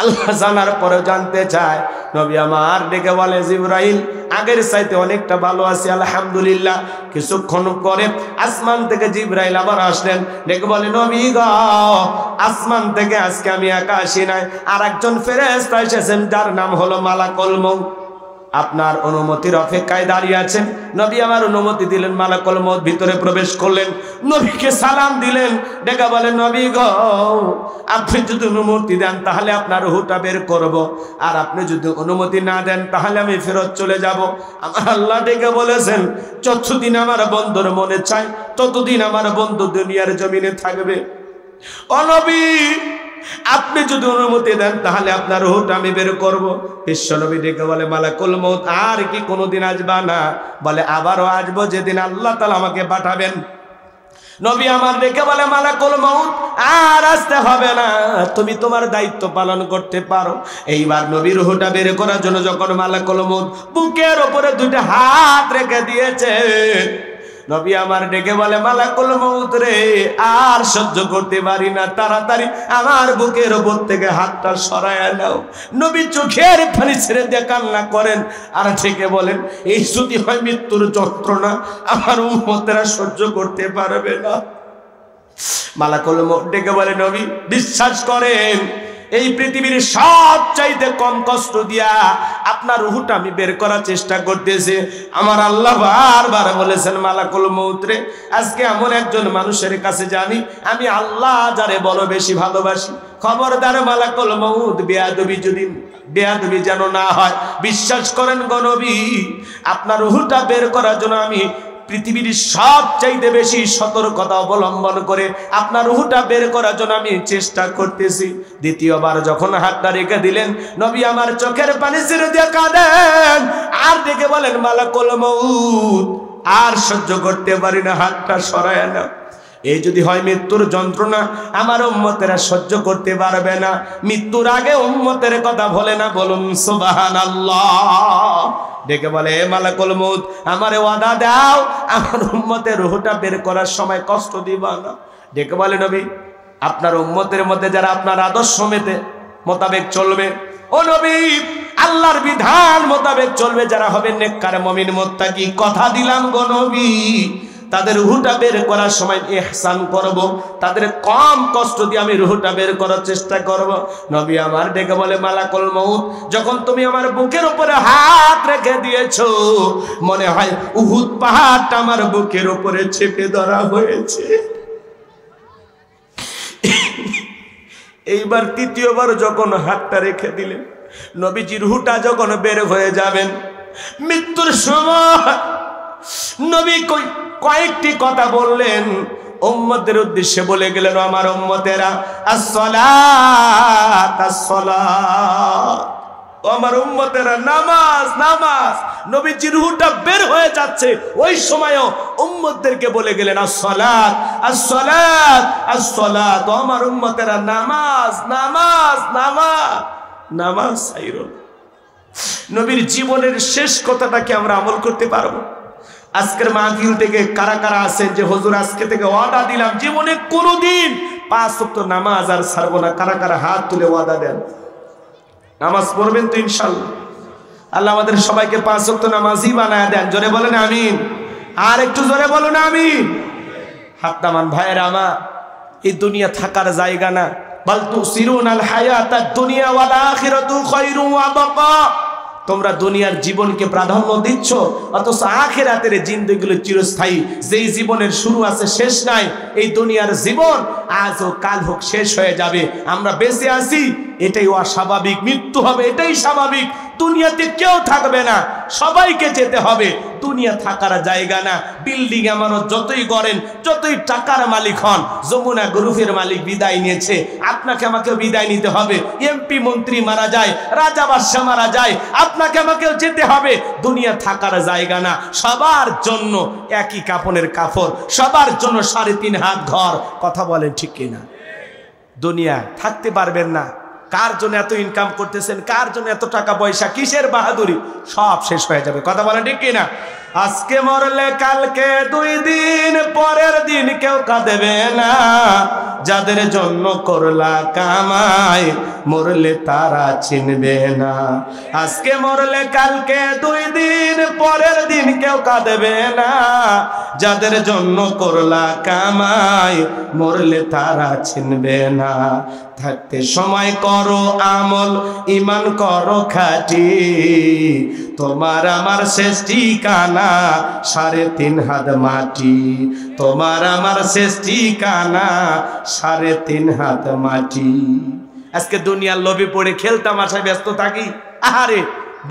A: আল্লাহ জানার পরে জানতে চায়। নবী আমার ডেকে বলে, জিবরাইল, আগের চাইতে অনেকটা ভালো আছি আলহামদুলিল্লাহ। কিছুক্ষণ পরে আসমান থেকে জিবরাইল আবার আসলেন, ডেকে বলে, নবী গো, আসমান থেকে আজকে আমি একা আসি নাই, আর একজন ফেরেশতা এসেছেন, যার নাম হলো মালাকুল মউত। আপনার অনুমতির অপেক্ষায় দাঁড়িয়ে আছেন। নবী আমার অনুমতি দিলেন, মালাকুল মউত ভিতরে প্রবেশ করলেন, নবীকে সালাম দিলেন, ডেকে বলেন নবী গো, আপনি যদি অনুমতি দেন তাহলে আপনার রূহটা বের করব, আর আপনি যদি অনুমতি না দেন তাহলে আমি ফেরত চলে যাব। আমার আল্লাহ ডেকে বলেছেন, যতদিন আমার বন্ধুর মনে চায় ততদিন আমার বন্ধু দুনিয়ার জমিনে থাকবে। ও নবী, আপনি যদি অনুমতি দেন তাহলে আপনার রূহটা আমি বের করব। বিশ্বনবী ডেকে বলে, মালাকুল মউত আর কি কোনোদিন আসবা না? বলে, আবারও আসবো, যেদিন আল্লাহ তাআলা আমাকে পাঠাবেন। নবী আমার ডেকে বলে, মালাকুল মউত আর আসতে হবে না, তুমি তোমার দায়িত্ব পালন করতে পারো। এইবার নবীর রূহটা বের করার জন্য যখন মালাকুল মউত বুকের উপরে দুটো হাত রেখে দিয়েছে, নবী আমার ডেকে বলে, মালাকুল মউত রে, আর সহ্য করতে পারি না, তাড়াতাড়ি আমার বুকের উপর থেকে হাতটা সরায় নাও। নবী চোখের পানি ছেড়ে দিয়ে কান্না করেন, আর ডেকে বলেন, এই যদি হয় মৃত্যুর যন্ত্রণা, আমার উম্মতেরা সহ্য করতে পারবে না। মালাকুল মউত ডেকে বলে, নবী বিশ্বাস করেন, এই পৃথিবীর সবচাইতে কম কষ্ট দিয়া আপনার রূহটা আমি বের করার চেষ্টা করতেছি। আমার আল্লাহ বারবার বলেছেন, মালাকুল মউত রে, আজকে এমন একজন মানুষের কাছে জানি আমি আল্লাহ যারে বড় বেশি ভালোবাসি, খবরদার মালাকুল মউত বেয়াদবি যেন না হয়। বিশ্বাস করেন গো নবী, আপনার রূহটা বের করার জন্য আমি পৃথিবীর সবচাইতে বেশি সতর্কতা অবলম্বন করে আপনার রূহটা বের করার জন্য আমি চেষ্টা করতেছি। দ্বিতীয়বার যখন হাতটা রেখে দিলেন, নবী আমার চোখের পানি ছেড়ে দিয়ে কাঁদেন, আর ডেকে বলেন, মালাকুল মউত আর সহ্য করতে পারি না, হাতটা সরায় না। এই যদি হয় মৃত্যুর যন্ত্রণা, আমার উম্মতেরা সহ্য করতে পারবে না। মৃত্যুর আগে উম্মতের কথা বলে না, বলুন সুবহানাল্লাহ। ডেকে বলে, মালাকুল মউত আমারে ওয়াদা দাও, আমার উম্মতের রূহটা বের করার সময় কষ্ট দিবা না। ডেকে বলে, নবী আপনার উম্মতের মধ্যে যারা আপনার আদর্শ মোতাবেক চলবে, ও নবী আল্লাহর বিধান মোতাবেক চলবে, যারা হবে নেককার মুমিন মুত্তাকি, কথা দিলাম গো নবী, তাদের রূহটা বের করার সময় ইহসান করব, তাদের কম কষ্ট দিয়ে আমি রূহটা বের করার চেষ্টা করব। নবী আমার ডেকে বলে, মালাকুল মউত যখন তুমি আমার বুকের উপরে হাত রেখে দিয়েছো, মনে হয় উহুদ পাহাড়টা আমার বুকের উপরে চেপে ধরা হয়েছে। এইবার তৃতীয়বার যখন হাতটা রেখে দিলেন, নবীজি রূহটা যখন বের হয়ে যাবেন, মৃত্যুর সময় নবী কয়েকটি কথা বললেন, উম্মতের উদ্দেশ্যে বলে গেলেন, আমার উম্মতেরা আসসালাত আসসালাত, আমার উম্মতেরা নামাজ নামাজ। নবীজির রূহটা বের হয়ে যাচ্ছে, ওই সময়ও উম্মতদেরকে বলে গেলেন, আসসালাত আসসালাত আসসালাত, আমার উম্মতেরা নামাজ নামাজ নামাজ নামাজ ছাইরো। নবীর জীবনের শেষ কথাটাকে আমরা আমল করতে পারবো? আজকের মাহফিল থেকে কারা কারা আছেন যে হুজুর আজকে থেকে ওয়াদা দিলাম জীবনে কোনোদিন 5 ওয়াক্ত নামাজ আর ছাড়বো না? কারা কারা হাত তুলে ওয়াদা দেন? নামাজ পড়বেন তো ইনশাআল্লাহ? আল্লাহ আমাদের সবাইকে 5 ওয়াক্ত নামাজি বানায় দেন। জোরে বলেন আমিন। আর একটু জোরে বলুন আমিন। হাত নামান ভাইয়েরা আমার, এই দুনিয়া থাকার জায়গা না। বাল তুসিরুনাল হায়াতাদ দুনিয়া ওয়াল আখিরাতু খায়রুন ওয়া বাকা। তোমরা দুনিয়ার জীবনকে প্রাধান্য দিচ্ছ, অথচ আখিরাতের জিন্দেগিগুলো চিরস্থায়ী। যেই জীবনের শুরু আছে শেষ নাই, এই দুনিয়ার জীবন আজ হোক কাল হোক শেষ হয়ে যাবে। আমরা বেঁচে আছি, এটাই অস্বাভাবিক। মৃত্যু হবে, এটাই স্বাভাবিক। দুনিয়াতে কেউ থাকবে না, সবাইকে যেতে হবে। দুনিয়া থাকার জায়গা না। বিল্ডিং আমানত যতই করেন, যতই টাকার মালিক হন, যমুনা গ্রুপের মালিক বিদায় নিয়েছে, আপনাকে আমাকেও বিদায় নিতে হবে। এমপি মন্ত্রী মারা যায়, রাজা বাদশা মারা যায়, আপনাকে আমাকেও যেতে হবে। দুনিয়া থাকার জায়গা না। সবার জন্য একই কাপনের কাপড়, সবার জন্য 3.5 হাত ঘর। কথা বলেন ঠিক কিনা? দুনিয়া থাকতে পারবেন না। কার জন্য এত ইনকাম করতেছেন, কার জন্য এত টাকা পয়সা, কিসের বাহাদুরি, সব শেষ হয়ে যাবে। কথা বলেন ঠিক কিনা? আজকে মরলে কালকে 2 দিন, পরের দিন কেউ কাঁদেবে না। যাদের জন্য করলা কামাই, মরলে তারা চিনবে না। আজকে মরলে কালকে 2 দিন, পরের দিন কেউ কাঁদেবে না। যাদের জন্য করলা কামাই মরলে তারা চিনবে না। থাকতে সময় করো আমল, ঈমান করো খাঁটি, তোমার আমার শেষ ঠিকানা 3.5 হাত মাটি। তোমার আমার শেষ ঠিকানা 3.5 হাত মাটি। আজকে দুনিয়ার লোভে পড়ে খেলতামাশায় ব্যস্ত থাকি। আহারে,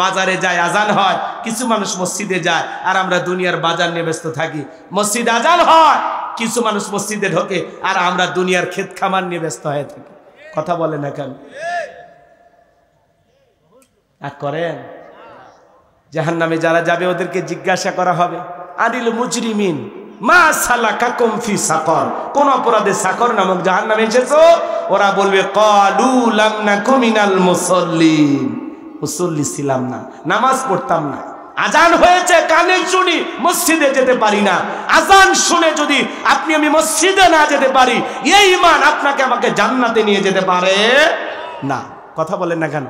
A: বাজারে যায়, আজান হয়, কিছু মানুষ মসজিদে যায়, আর আমরা দুনিয়ার বাজার নিয়ে ব্যস্ত থাকি। মসজিদে আজান হয়, কিছু মানুষ মসজিদে ঢোকে, আর আমরা দুনিয়ার ক্ষেত খামার নিয়ে ব্যস্ত হয়ে থাকি। কথা বলে না কেন? আর করেন? জাহান্নামে যারা যাবে ওদেরকে জিজ্ঞাসা করা হবে, আনিল মুজরিমিন মা সালাকাকুম ফি সাকর, কোন অপরাধে সাকর নামক জাহান্নামে এসেছো? ওরা বলবে ক্বালু লাম নাকু মিনাল মুসাল্লিন, মুসল্লি ছিলাম না, নামাজ পড়তাম না। আজান হয়েছে কানে শুনি, মসজিদে যেতে পারি না। আজান শুনে যদি আপনি আমি মসজিদে না যেতে পারি, এই ঈমান আপনাকে আমাকে জান্নাতে নিয়ে যেতে পারে না। কথা বলেন না কেন?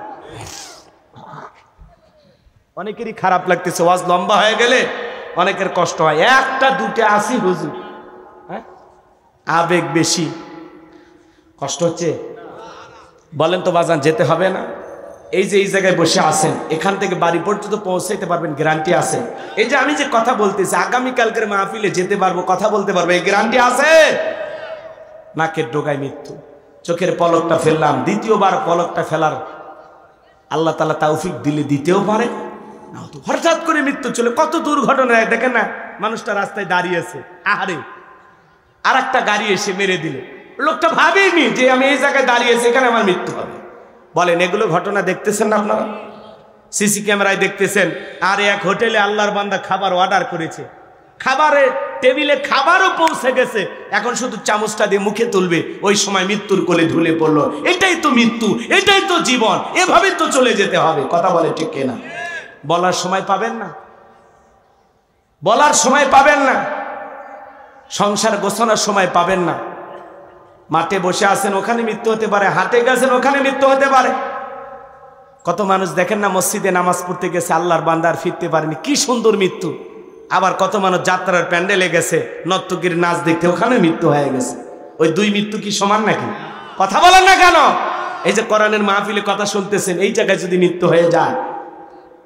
A: অনেকেরই খারাপ লাগতেছে, ওয়াজ লম্বা হয়ে গেলে অনেকের কষ্ট হয়। একটা দুটো আসি হুজুর, হ্যাঁ, আবেগ বেশি, কষ্ট হচ্ছে। বলেন তো বাজান, যেতে হবে না? এই যে এই জায়গায় বসে আছেন, এখান থেকে বাড়ি পর্যন্ত পৌঁছাইতে পারবেন, গ্যারান্টি আছে? এই যে আমি যে কথা বলতেছি, আগামীকালকের মাহফিলে যেতে পারবো, কথা বলতে পারবো, এই গ্যারান্টি আছে? নাকের ডোগায় মৃত্যু, চোখের পলকটা ফেললাম, দ্বিতীয়বার পলকটা ফেলার আল্লাহ তাআলা তৌফিক দিলে দিতেও পারে, হঠাৎ করে মৃত্যু চলে। কত দুর্ঘটনা দেখেন না, মানুষটা রাস্তায় দাঁড়িয়েছে, আহারে, আর একটা গাড়ি এসে মেরে দিল, লোকটা ভাবেনি যে আমি এই জায়গায় দাঁড়িয়েছি, এখানে আমার মৃত্যু হবে। বলেন, এগুলো ঘটনা দেখতেছেন না আপনারা? সিসি ক্যামেরায় দেখতেছেন। আর এক হোটেলে আল্লাহর বান্দা খাবার অর্ডার করেছে, খাবারের টেবিলে খাবারও পৌঁছে গেছে, এখন শুধু চামচটা দিয়ে মুখে তুলবে, ওই সময় মৃত্যুর কোলে ঢুলে পড়লো। এটাই তো মৃত্যু, এটাই তো জীবন, এভাবে তো চলে যেতে হবে। কথা বলে ঠিক কিনা? বলার সময় পাবেন না, বলার সময় পাবেন না, সংসার গোছানোর সময় পাবেন না। মাঠে বসে আছেন, ওখানে মৃত্যু হতে পারে, হাটে গেছেন, ওখানে মৃত্যু হতে পারে। কত মানুষ দেখেন না, মসজিদে নামাজ পড়তে গেছে, আল্লাহর বান্দার ফিরতে পারেনি, কি সুন্দর মৃত্যু। আবার কত মানুষ যাত্রার প্যান্ডেলে গেছে, নর্তকীর নাচ দেখতে, ওখানে মৃত্যু হয়ে গেছে। ওই দুই মৃত্যু কি সমান নাকি? কথা বলেন না কেন? এই যে কোরআনের মাহফিলে কথা শুনতেছেন, এই জায়গায় যদি মৃত্যু হয়ে যায়,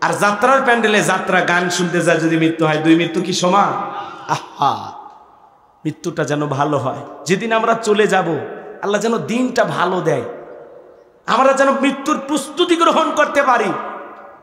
A: আর যাত্রার প্যান্ডেলে যাত্রা গান শুনতে যায় যদি মৃত্যু হয়, দুই মৃত্যু কি সমান? আহা, মৃত্যুটা যেন ভালো হয়। যেদিন আমরা চলে যাব, আল্লাহ যেন দিনটা ভালো দেয়, আমরা যেন মৃত্যুর প্রস্তুতি গ্রহণ করতে পারি।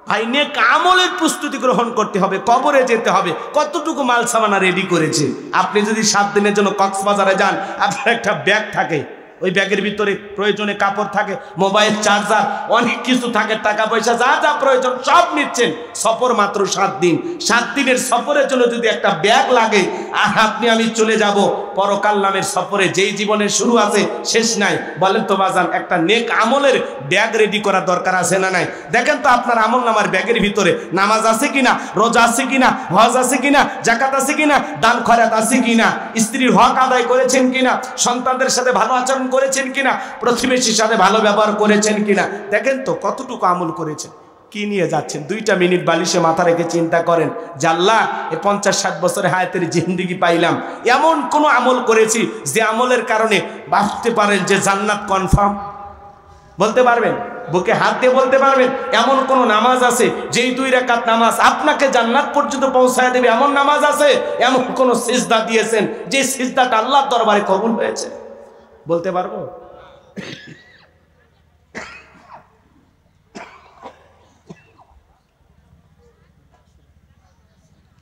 A: ভাই, নেক আমলের প্রস্তুতি গ্রহণ করতে হবে, কবরে যেতে হবে। কতটুকু মাল সামানা রেডি করেছে? আপনি যদি 7 দিনের জন্য কক্সবাজারে যান, আপনার একটা ব্যাগ থাকে, ওই ব্যাগের ভিতরে প্রয়োজনে কাপড় থাকে, মোবাইল, চার্জার, অনেক কিছু থাকে, টাকা পয়সা যা যা প্রয়োজন সব নিচ্ছেন। সফর মাত্র 7 দিন। 7 দিনের সফরের জন্য যদি একটা ব্যাগ লাগে, আর আপনি আমি চলে যাব পরকাল নামের সফরে, যেই জীবনের শুরু আছে শেষ নাই। বলেন তো বাজান, একটা নেক আমলের ব্যাগ রেডি করার দরকার আছে না নাই? দেখেন তো আপনার আমল নামার ব্যাগের ভিতরে নামাজ আছে কিনা, রোজা আছে কিনা, হজ আছে কিনা, যাকাত আছে কিনা, দান খয়রাত আছে কিনা, স্ত্রীর হক আদায় করেছেন কিনা, সন্তানদের সাথে ভালো আচরণ করেছেন কিনা, প্রতিবেশীর সাথে ভালো ব্যবহার করেছেন কিনা। দেখেন তো কতটুকু আমল করেছেন। কি নিয়ে যাচ্ছেন? 2টা মিনিট বালিশে মাথা রেখে চিন্তা করেন যে আল্লাহ, এই 50-60 বছরের হায়াতের জিন্দেগি পাইলাম, এমন কোন আমল করেছি যে আমলের কারণে ভাবতে পারেন যে জান্নাত কনফার্ম? বলতে পারবেন? বুকে হাত দিয়ে বলতে পারবেন এমন কোন নামাজ আছে যেই 2 রাকাত নামাজ আপনাকে জান্নাত পর্যন্ত পৌঁছায় দেবে? এমন নামাজ আছে? এমন কোন সিজদা দিয়েছেন যে সিজদাটা আল্লাহর দরবারে কবুল হয়েছে? বলতে পারবো?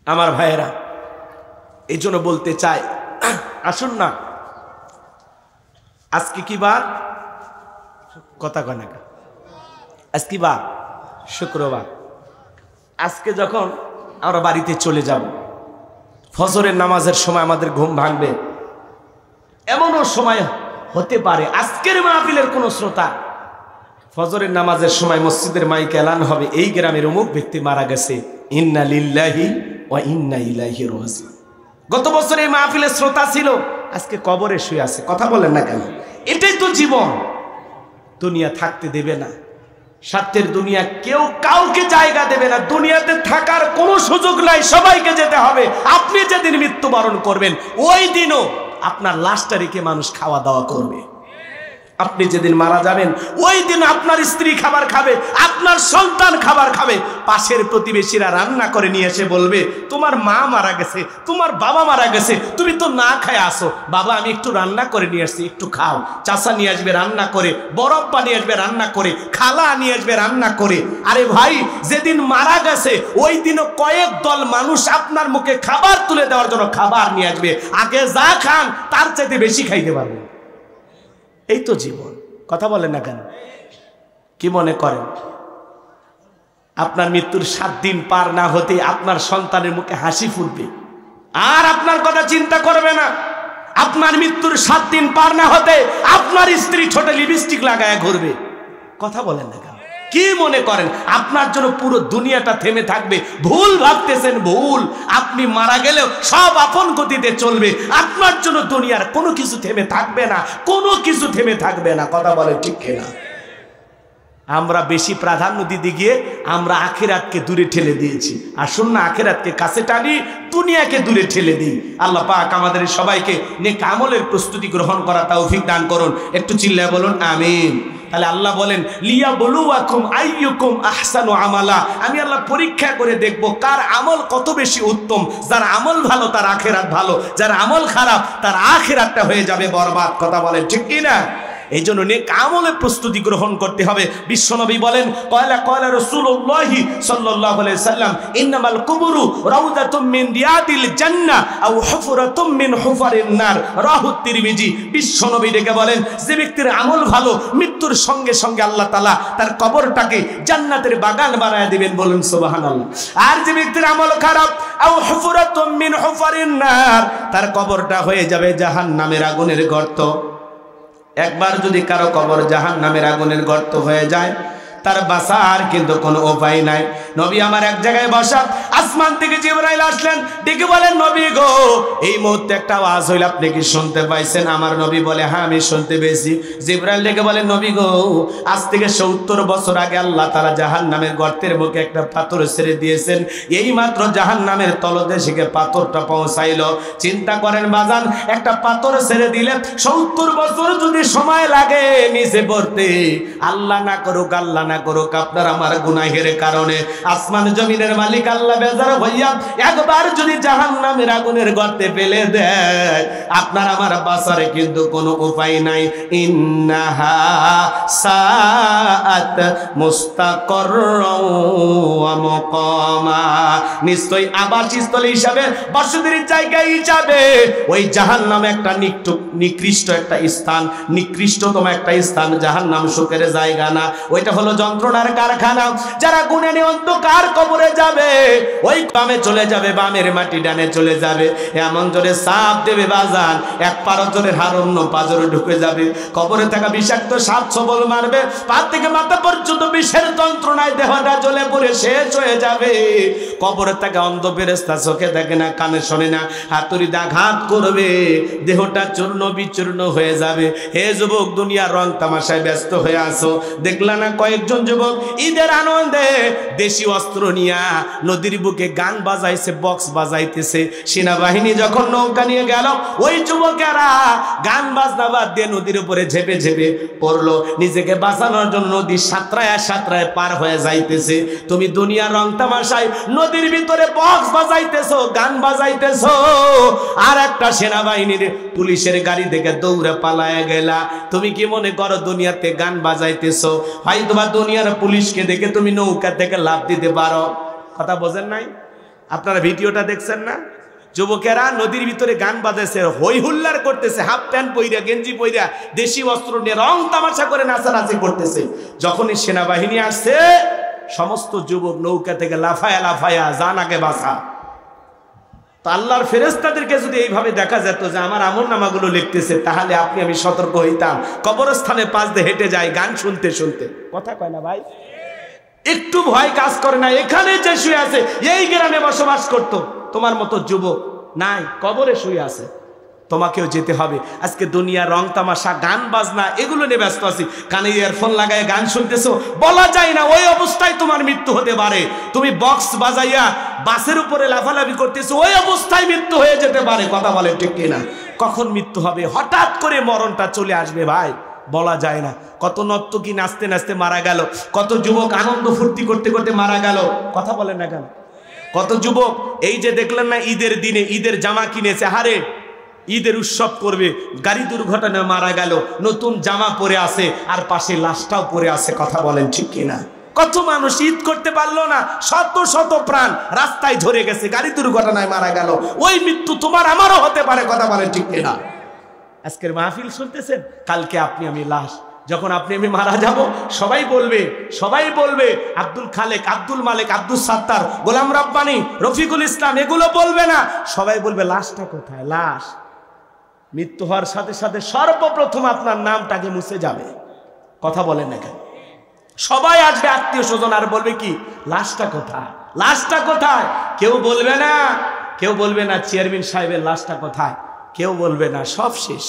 A: আমার ভাইয়েরা, এই জন্য বলতে চাই, আসুন না, আজকে কি বার? কথা কয় না, আজকে কি বার? শুক্রবার। আজকে যখন আমরা বাড়িতে চলে যাব, ফজরের নামাজের সময় আমাদের ঘুম ভাঙবে, এমনও সময় হতে পারে আজকের মাহফিলের কোন শ্রোতা ফজরের নামাজের সময় মসজিদের মাইকে এলান হবে, এই গ্রামের অমুক ব্যক্তি মারা গেছে, ইন্না লিল্লাহি ওয়া ইন্না ইলাইহি রাজিউন। গত বছর এই মাহফিলের শ্রোতা ছিল, আজকে কবরে শুয়ে আছে। কথা বলেন না কেন? এটাই তো জীবন। দুনিয়া থাকতে দেবে না, স্বার্থের দুনিয়া, কেউ কাউকে জায়গা দেবে না, দুনিয়াতে থাকার কোনো সুযোগ নাই, সবাইকে যেতে হবে। আপনি যেদিন মৃত্যুবরণ করবেন ওই দিনও আপনার লাশটা রেখে মানুষ খাওয়া দাওয়া করবে। আপনি যেদিন মারা যাবেন ওই দিন আপনার স্ত্রী খাবার খাবে, আপনার সন্তান খাবার খাবে। পাশের প্রতিবেশীরা রান্না করে নিয়ে এসে বলবে তোমার মা মারা গেছে, তোমার বাবা মারা গেছে, তুমি তো না খায় আসো। বাবা আমি একটু রান্না করে নিয়ে আসছি, একটু খাও। চাচা নিয়ে আসবে রান্না করে, বরফ নিয়ে আসবে রান্না করে, খালা নিয়ে আসবে রান্না করে। আরে ভাই, যেদিন মারা গেছে ওই দিনও কয়েক দল মানুষ আপনার মুখে খাবার তুলে দেওয়ার জন্য খাবার নিয়ে আসবে। আগে যা খান তার চাইতে বেশি খাইতে পারবেন। এই তো জীবন। কথা বলেন না কেন? কি মনে করেন আপনার মৃত্যুর 7 দিন পার না হতে আপনার সন্তানের মুখে হাসি ফুটবে আর আপনার কথা চিন্তা করবে না? আপনার মৃত্যুর 7 দিন পার না হতে আপনার স্ত্রী ছোট লিপস্টিক লাগায় ঘুরবে। কথা বলেন না কেন? কি মনে করেন আপনার জন্য পুরো দুনিয়াটা থেমে থাকবে? ভুল ভাবতেছেন, ভুল। আপনি মারা গেলেও সব আপন গতিতে চলবে, আপনার জন্য দুনিয়ার কোনো কিছু থেমে থাকবে না, কোনো কিছু থেমে থাকবে না। কথা বলেন ঠিক কিনা? আমরা বেশি প্রাধান্য দিতে গিয়ে আমরা আখিরাতকে দূরে ঠেলে দিয়েছি। আসুন না আখিরাতকে কাছে টানি, দুনিয়াকে দূরে ঠেলে দিই। আল্লাহ পাক আমাদের সবাইকে নেক আমলের প্রস্তুতি গ্রহণ করা তৌফিক দান করুন। একটু চিল্লায় বলুন আমিন। তাহলে আল্লাহ বলেন লিয়াবলুয়াকুম আইয়ুকুম আহসানু আমালা, আমি আল্লাহ পরীক্ষা করে দেখব কার আমল কত বেশি উত্তম। যার আমল ভালো তার আখিরাত ভালো, যার আমল খারাপ তার আখিরাতটা হয়ে যাবে বরবাদ। কথা বলেন ঠিক কি না? এই জন্য নেক আমলের প্রস্তুতি গ্রহণ করতে হবে। বিশ্বনবী বলেন কয়লা রাসূলুল্লাহ সাল্লাল্লাহু আলাইহি সাল্লাম ইন্নামাল কুবুরু রাউদাতুম মিন রিয়াদিল জান্নাহ আও হুফরাতুম মিন হুফারিন নার, রাহু তিরমিজি। বিশ্বনবী ডেকে বলেন যে ব্যক্তির আমল ভালো মৃত্যুর সঙ্গে সঙ্গে আল্লাহ তাআলা তার কবরটাকে জান্নাতের বাগান বানায় দিবেন। বলুন সুবহানাল্লাহ। আর যে ব্যক্তির আমল খারাপ আও হুফরাতুম মিন হুফারিন নার, তার কবরটা হয়ে যাবে জাহান্নামের আগুনের গর্ত। একবার যদি কারো কবর জাহান্নামের আগুনের গর্ত হয়ে যায় তার বাঁচার কিন্তু কোনো উপায় নাই। নবী আমার এক জায়গায় বসা, আসমান থেকে জিবরাইল আসলেন, ডেকে বলেন নবী গো এই মুহূর্তে একটা আওয়াজ হইল, আপনি কি শুনতে পাইছেন? আমার নবী বলে হ্যাঁ আমি শুনতে পেয়েছি। জিবরাইল ডেকে বলেন নবী গো আজ থেকে 70 বছর আগে আল্লাহ তাআলা জাহান্নামের গর্তের মুখে একটা পাথর ছেড়ে দিয়েছেন, এই মাত্র জাহান্নামের তলদেশে পাথরটা পৌঁছাইলো। চিন্তা করেন বাজান, একটা পাথর ছেড়ে দিলে 70 বছর যদি সময় লাগে নিচে পড়তে, আল্লাহ না করুক আল্লাহ না করুক আপনার আমার গুনাহের কারণে আসমান জমিনের মালিক আল্লাহ বেজার হইয়া একবার যদি জাহান্নামের আগুনের গর্তে ফেলে দেয় আপনার আমার বাঁচারে কিন্তু কোনো উপায় নাই। ইন্নাহা সাআত মুস্তাকাররাও ওয়া মুকামা, নিশ্চয়ই আবাসস্থল হিসাবে বসতির জায়গা হিসাবে ওই জাহান্নাম একটা নিকৃষ্ট একটা স্থান, নিকৃষ্টতম একটা স্থান। জাহান্নাম সুখের জায়গা না, ওইটা হলো যন্ত্রণার কারখানা। যারা গুণানি অন্ধকার কবরে যাবে ওই বামে চলে যাবে, বামের মাটি ডানে চলে যাবে, এমন জোরে সাপ দেবে বাজান এক পারজনের হার অন্য পাজরে ঢুকে যাবে। কবরে থাকা বিষাক্ত সাপ ছবল মারবে, পা থেকে মাথা পর্যন্ত বিষের যন্ত্রণায় দেহটা জ্বলে পড়ে শেষ হয়ে যাবে। কবরে থাকা অন্ধ ফেরেশতা চোখে দেখে না, কানে শোনে না, হাতুড়ি দিয়ে আঘাত করবে, দেহটা চূর্ণ বিচূর্ণ হয়ে যাবে। হে যুবক, দুনিয়ার রং তামাশায় ব্যস্ত হয়ে আসো, দেখলা না কয়েকজন যুবক ঈদের আনন্দে দেশি অস্ত্র নিয়ে নদীর বুকে গান বাজাইছে, বক্স বাজাইতেছে। সেনাবাহিনী যখন নৌকা নিয়ে গেল ওই যুবকেরা গান বাজনা বাদ দিয়ে নদীর উপরে ঝেপে ঝেপে পড়লো, নিজেকে বাঁচানোর জন্য নদী সাঁতরায় সাঁতরায় পার হয়ে যাইতেছে। তুমি দুনিয়ার রং তামাশায় নদীর ভিতরে বক্স বাজাইতেছো, গান বাজাইতেছো, আর একটা সেনাবাহিনীর পুলিশের গাড়ি থেকে দৌড়ে পালায় গেলা। তুমি কি মনে করো দুনিয়াতে গান বাজাইতেছো? হয়তো বা দুনিয়ার পুলিশকে দেখে তুমি নৌকা থেকে লাফ দিতে পারো। কথা বোঝেন নাই? আপনারা ভিডিওটা দেখছেন না? যুবকেরা নদীর ভিতরে গান বাজাইছে, হই হুল্লার করতেছে, হাফ প্যান্ট পইরা গেঞ্জি পইরা দেশি অস্ত্র নিয়ে রং তামাশা করে নাচানাচি করতেছে। যখনই সেনাবাহিনী আসছে সমস্ত যুবক নৌকা থেকে লাফায়া লাফায়া জান আগে বাঁচা। তো আল্লাহর ফেরেশতাদেরকে যদি এইভাবে দেখা যেত যে আমার আমলনামাগুলো লিখতেছে, তাহলে আপনি আমি সতর্ক হইতাম। কবরস্থানের পাশ দিয়ে হেঁটে যাই গান শুনতে শুনতে। কথা কয় না ভাই? একটু ভয় কাজ করে না? এখানে যে শুয়ে আছে এই গ্রামে বসবাস করত, তোমার মতো যুবক নাই, কবরে শুয়ে আছে। তোমাকেও যেতে হবে। আজকে দুনিয়া রং তামাশা গান বাজনা এগুলো নিয়ে ব্যস্ত আছি। কানে ইয়ারফোন লাগায় গান শুনতেছো, বলা যায় না ওই অবস্থায় তোমার মৃত্যু হতে পারে। তুমি বক্স বাজাইয়া বাসের উপরে লাফালাফি করতেছো, ওই অবস্থায় মৃত্যু হয়ে যেতে পারে। কথা বলে ঠিক কিনা? কখন মৃত্যু হবে? হঠাৎ করে মরণটা চলে আসবে ভাই, বলা যায় না। কত নর্তকী নাচতে নাচতে মারা গেল, কত যুবক আনন্দ ফুর্তি করতে করতে মারা গেল। কথা বলেন না কেন? কত যুবক এই যে দেখলেন না ঈদের দিনে ঈদের জামা কিনেছে, হারে ঈদের উৎসব করবে, গাড়ি দুর্ঘটনায় মারা গেল, নতুন জামা পরে আছে আর পাশে লাশটাও পরে আছে। কথা বলেন ঠিক কিনা? কত মানুষ ঈদ করতে পারলো না, শত শত প্রাণ রাস্তায় ঝরে গেছে, গাড়ি দুর্ঘটনায় মারা গেল। ওই মৃত্যু তোমার আমারও হতে পারে। কথা বলেন ঠিক কিনা? আজকের মাহফিল শুনতেছেন, কালকে আপনি আমি লাশ। যখন আপনি আমি মারা যাব, সবাই বলবে আব্দুল খালেক, আব্দুল মালিক, আব্দুল সাত্তার, গোলাম রব্বানী, রফিকুল ইসলাম, এগুলো বলবে না। সবাই বলবে লাশটা কোথায়? লাশ মৃত্যু হওয়ার সাথে সাথে সর্বপ্রথম আপনার নামটাকে মুছে যাবে। কথা বলেন না কেন? সবাই আসবে, আত্মীয় স্বজন, আর বলবে কি লাশটা কোথায়, লাশটা কোথায়? কেউ বলবে না চেয়ারম্যান সাহেবের লাশটা কোথায়, কেউ বলবে না, সব শেষ।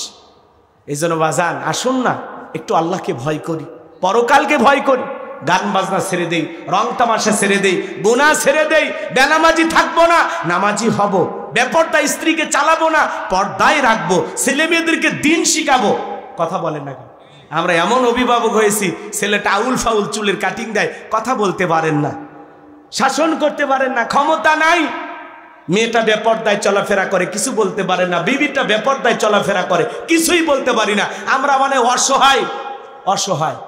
A: এই জন্য বাজান আসুন না একটু আল্লাহকে ভয় করি, পরকালকে ভয় করি, গান বাজনা ছেড়ে দেই, রং তামাশা ছেড়ে দেই, গুনাহ ছেড়ে দেই, বেনামাজি থাকবো না, নামাজি হব, বেপরদা স্ত্রীকে চালাবো না, পর্দায় রাখবো, ছেলে মেয়েদেরকে দিন শিখাবো। কথা বলেন না কেন? আমরা এমন অভিভাবক হয়েছি, ছেলেটা আউল ফাউল চুলের কাটিং দেয়, কথা বলতে পারেন না, শাসন করতে পারেন না, ক্ষমতা নাই। মেয়েটা বেপরদায় চলাফেরা করে, কিছু বলতে পারে না। বিবিটা বেপরদায় চলাফেরা করে, কিছুই বলতে পারি না। আমরা মানে অসহায়।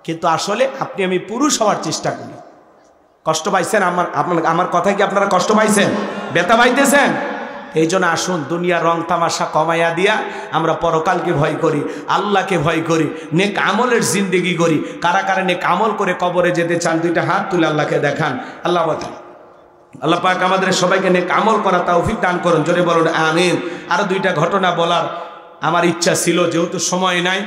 A: কিন্তু আসলে আপনি আমি পুরুষ হওয়ার চেষ্টা করি। কষ্ট পাইছেন? আমার কথায় কি আপনারা কষ্ট পাইছেন, ব্যথা পাইতেছেন? এই জন্য আসুন দুনিয়ার রং তামাশা কমাইয়া দিয়া আমরা পরকালকে ভয় করি, আল্লাহকে ভয় করি, নেক আমলের জিন্দেগি করি। কারা কারা নেক আমল করে কবরে যেতে চান, দুইটা হাত তুলে আল্লাহকে দেখান। আল্লাহ পাক আমাদের সবাইকে নেক আমল করা তৌফিক দান করুন। জোরে বলুন আমিন। আরো দুইটা ঘটনা বলার আমার ইচ্ছা ছিল, যেহেতু সময় নাই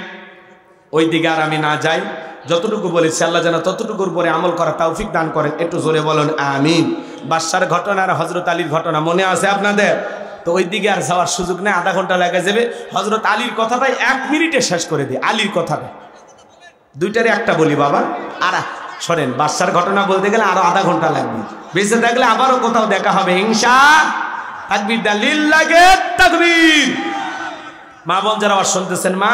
A: ওই দিকে আর আমি না যাই। যতটুকু বলেছি আল্লাহ যেন ততটুকুর পরে আমল করা তৌফিক দান করেন। একটু জোরে বলুন আমিন। বাদশার ঘটনা আর হযরত আলীর ঘটনা মনে আছে আপনাদের? তো ওই দিকে আর যাওয়ার সুযোগ নেই, আধা ঘন্টা লেগে যাবে। হযরত আলীর কথাটাই 1 মিনিটে শেষ করে দিই। আলীর কথাটা দুইটারে একটা বলি বাবা। আর শোনেন, বাদশার ঘটনা বলতে গেলে আরো আধা ঘন্টা লাগবে। বেঁচে থাকলে আবারও কোথাও দেখা হবে ইনশাআল্লাহ। তাকবীর দান, লিল্লাহি তাকবীর। মা বোন যারা আওয়াজ শুনতেছেন, মা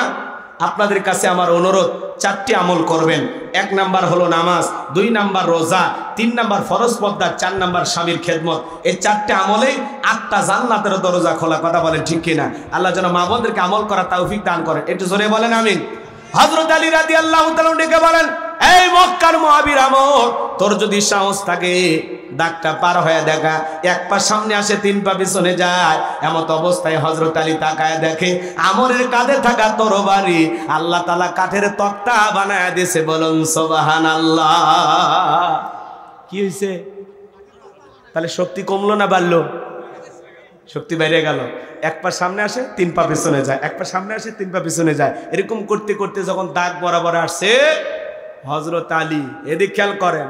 A: আপনাদের কাছে আমার অনুরোধ, 4টি আমল করবেন। 1 নাম্বার হলো নামাজ, 2 নাম্বার রোজা, 3 নাম্বার ফরজ পর্দা, 4 নাম্বার স্বামীর খেদমত। এই 4টে আমলেই 8টা জান্নাতের দরজা খোলা। কথা বলেন ঠিক কিনা? আল্লাহ যেন মা বোনদেরকে আমল করা তৌফিক দান করেন। একটু জোরে বলেন আমিন। হযরত আলী রাদিয়াল্লাহু তাআলা ডেকে বলেন, এই মক্কার মুআবির আমর, তোর যদি সাহস থাকে দাগটা পার হয়ে দেখা, 1 পা সামনে আসে 3 পা পিছনে যায়। এমত অবস্থায় হযরত আলী তাকায় দেখে আমরের কাঁধে থাকা তরবারি আল্লাহ তাআলা কাঠের তক্তা বানায় দিয়েছে। বলুন সুবহানাল্লাহ। কি হয়েছে? তাহলে শক্তি কমলো না বাড়লো? শক্তি বেড়ে গেল। 1 পা সামনে আসে 3 পা পিছনে যায়, 1 পা সামনে আসে 3 পা পিছনে যায়। এরকম করতে করতে যখন দাগ বরাবর আসছে, হযরত আলী, এদিক খেয়াল করেন,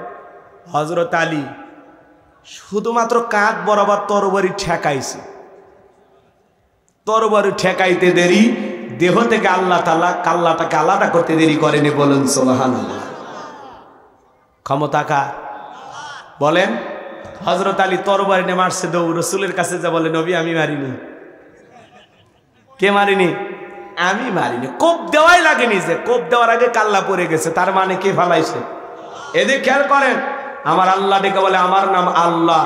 A: হযরত আলী শুধুমাত্র কাঁধ বরাবর তরবারি ঠেকাইছে। তরবারি ঠেকাইতে দেরি, দেহ থেকে আল্লাহ তাআলা কাল্লাটাকে আলাদা করতে দেরি করেনি। বলুন সুবহানাল্লাহ। ক্ষমতা কার? বলেন। হযরত আলী তরবারি নিয়ে মারছে, রাসূলের কাছে যা বলে, নবী আমি মারিনি। কে মারিনি? আমি মারিনি। কোপ দেওয়াই লাগেনি, যে কোপ দেওয়ার আগে কাল্লা পড়ে গেছে, তার মানে কে ফালাইছে? এদিকে খেয়াল করেন, আমার আল্লাহ ডেকে বলে, আমার নাম আল্লাহ,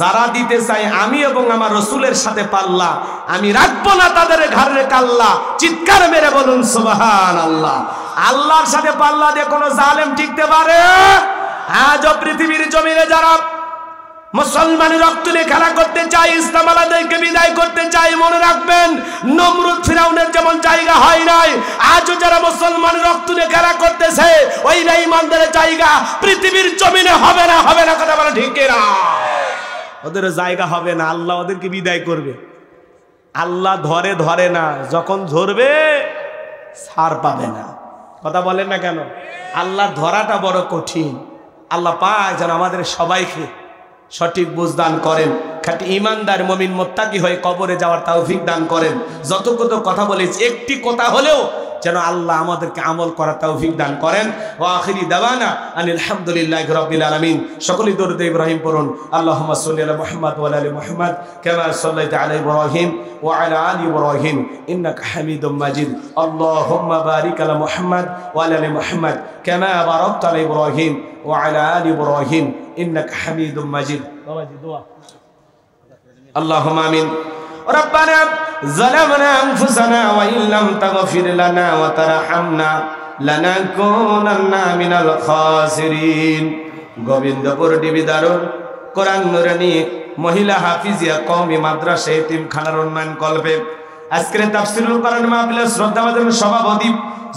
A: যারা দিতে চাই আমি এবং আমার রাসূলের সাথে পাল্লা, আমি রাখবো না তাদের ঘাড়ে কাল্লা। চিৎকার মেরে বলুন সুবহানাল্লাহ। আল্লাহর সাথে পাল্লা দিয়ে কোনো জালেম টিকতে পারে? আজও পৃথিবীর জমিনে যারা মুসলমানের রক্ত নিয়ে খেলা করতে চাই, ইসলাম আলাদেরকে বিদায় করতে চাই, মনে রাখবেন নমরুদ ফিরাউনের যেমন জায়গা হয় নাই, আজও যারা মুসলমানের রক্ত নিয়ে খেলা করতেছে ওই বেঈমানদের জায়গা পৃথিবীর জমিনে হবে না। হবে না? কথা বলে ঠিক না? ওদের জায়গা হবে না, আল্লাহ ওদেরকে বিদায় করবে। আল্লাহ ধরে না, যখন ধরবে ছাড় পাবে না। কথা বলেন না কেন? আল্লাহ ধরাটা বড় কঠিন। আল্লাহ পাক যেন আমাদের সবাইকে সঠিক বুঝদান করেন। খাঁটি ঈমানদার মুমিন মুত্তাকি হয়ে কবরে যাওয়ার তৌফিক দান করেন। যতগুলো কথা বলেছি একটি কথা হলেও যেন আল্লাহ আমাদেরকে আমল করার তৌফিক দান করেন। ওয়া আখিরি দাওয়ানা আনিল হামদুলিল্লাহি রাব্বিল আলামিন। সকলে দরুদ ইব্রাহিম পড়ুন। আল্লাহুম্মা সাল্লি আলা মুহাম্মাদ ওয়া আলা আলি মুহাম্মাদ কামা সাল্লাইতা আলা ইব্রাহিম ওয়া আলা আলি ইব্রাহিম ইন্নাকা হামিদুম মাজিদ। আল্লাহুম্মা বারিক আলা মুহাম্মাদ ওয়া আলা আলি মুহাম্মাদ কামা বারাকতা আলা ইব্রাহিম ওয়া আলা আলি ইব্রাহিম ইন্নাকা হামিদুম মাজিদ। বাবাজি দোয়া। আল্লাহুম্মা আমিন। ربنا ظلمنا أنفسنا وإن لم تغفر لنا وترحمنا لنكونن من الخاسرين। গোবিন্দপুর ডিবি দারুল কোরআন নুরানি মহিলা হাফিজিয়া কওমি মাদ্রাসা এতিমখানার উন্নয়ন কল্পে আজকের তাফসীরুল কোরআন মাহফিলের শ্রদ্ধাভাজন সভাপতি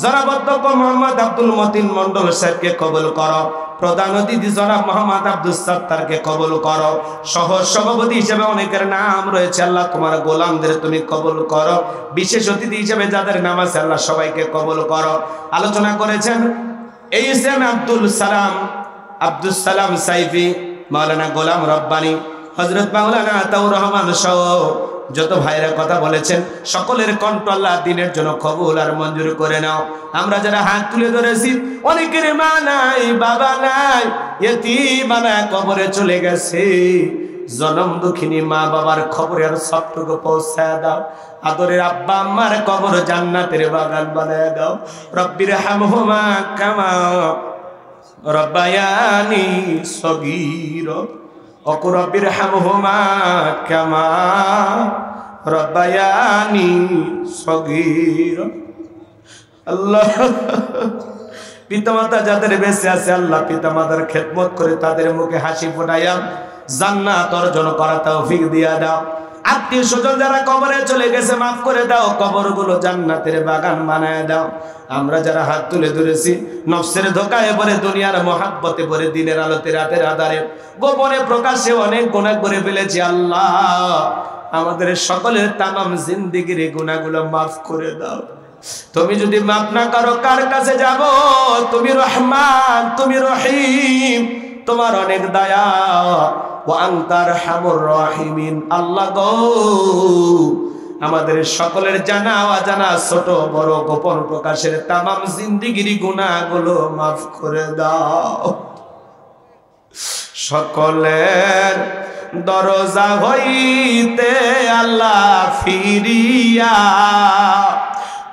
A: জনাব অধ্যক্ষ মোহাম্মদ আব্দুল মতিন মন্ডল সাহেবকে কবুল করো। প্রধান অতিথি জনাব মোহাম্মদ আব্দুল সাত্তারকে কবুল করো। সহ সভাপতি হিসেবে অনেকের নাম রয়েছে, আল্লাহ তোমার গোলামদের তুমি কবুল করো। বিশেষ অতিথি হিসেবে যাদের নাম আছে আল্লাহ সবাইকে কবুল করো। আলোচনা করেছেন এই ইসলাম আব্দুল সালাম সাইফি, মাওলানা গোলাম রব্বানী, হযরত মাওলানা আতাউর রহমান সহ যত ভাইরা কথা বলেছেন সকলের কণ্ঠ আল্লাহ দিনের জন্য কবুল আর মঞ্জুর করে নাও। আমরা যারা হাত তুলে ধরেছি অনেকের মা নাই, বাবা নাই, ইতিম কবরে চলে গেছে। জনম দুঃখিনী মা বাবার খবরে আর সবটুকু পৌঁছায় দাও। আদরের আব্বা আম্মার কবর জান্নাতের বাগান বানায় দাও। রব্বির হামহুমা কামা রব্বায়ানি সগীরা রব্বির হামহুমা কামা রব্বায়ানি সগীরা। আল্লাহ পিতামাতা যাদের বেঁচে আছে আল্লাহ পিতামাতার খেদমত করে তাদের মুখে হাসি ফোটাইয়া জান্নাত অর্জন করা তৌফিক দিয়া দাও। আত্মীয় স্বজন যারা কবরে চলে গেছে মাফ করে দাও, কবরগুলো জান্নাতের বাগান বানায় দাও। আমরা যারা হাত তুলে ধরেছি নফসের ধোকায় পড়ে দুনিয়ার মহাব্বতে পড়ে দিনের আলোতে রাতের আধারে গোপনে প্রকাশ্যে অনেক গুনাহ করে ফেলেছি। আল্লাহ আমাদের সকলের তামাম জিন্দেগির গুনাহগুলো মাফ করে দাও। তুমি যদি মাফ না করো কার কাছে যাব? তুমি রহমান, তুমি রহিম, তোমার অনেক দয়া। ওয়া আনতার হামুর রাহিমিন। আল্লাহ গো আমাদের সকলের জানা অজানা ছোট বড় গোপন প্রকাশের তামাম জিন্দেগির গুনাহগুলো মাফ করে দাও। সকলের দরজা হইতে আল্লাহ ফিরিয়া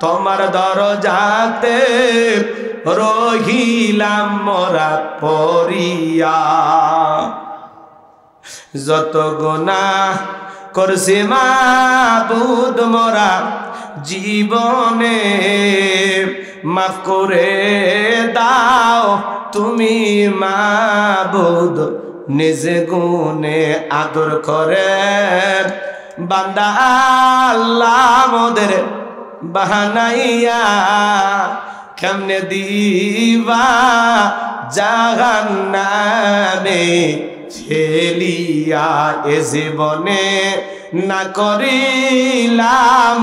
A: তোমার দরজাতে রহিলাম মোরা পড়িয়া। যত গুনাহ করছি মাবুদ মোরা জীবনে মাফ করে দাও তুমি মাবুদ। নিজে গুনে আদর করে বান্দা আল্লাহ মোদের বাহানাইয়া কেমনে দিবা জাহান্নামে ফেলিয়া। এ জীবনে না করিলাম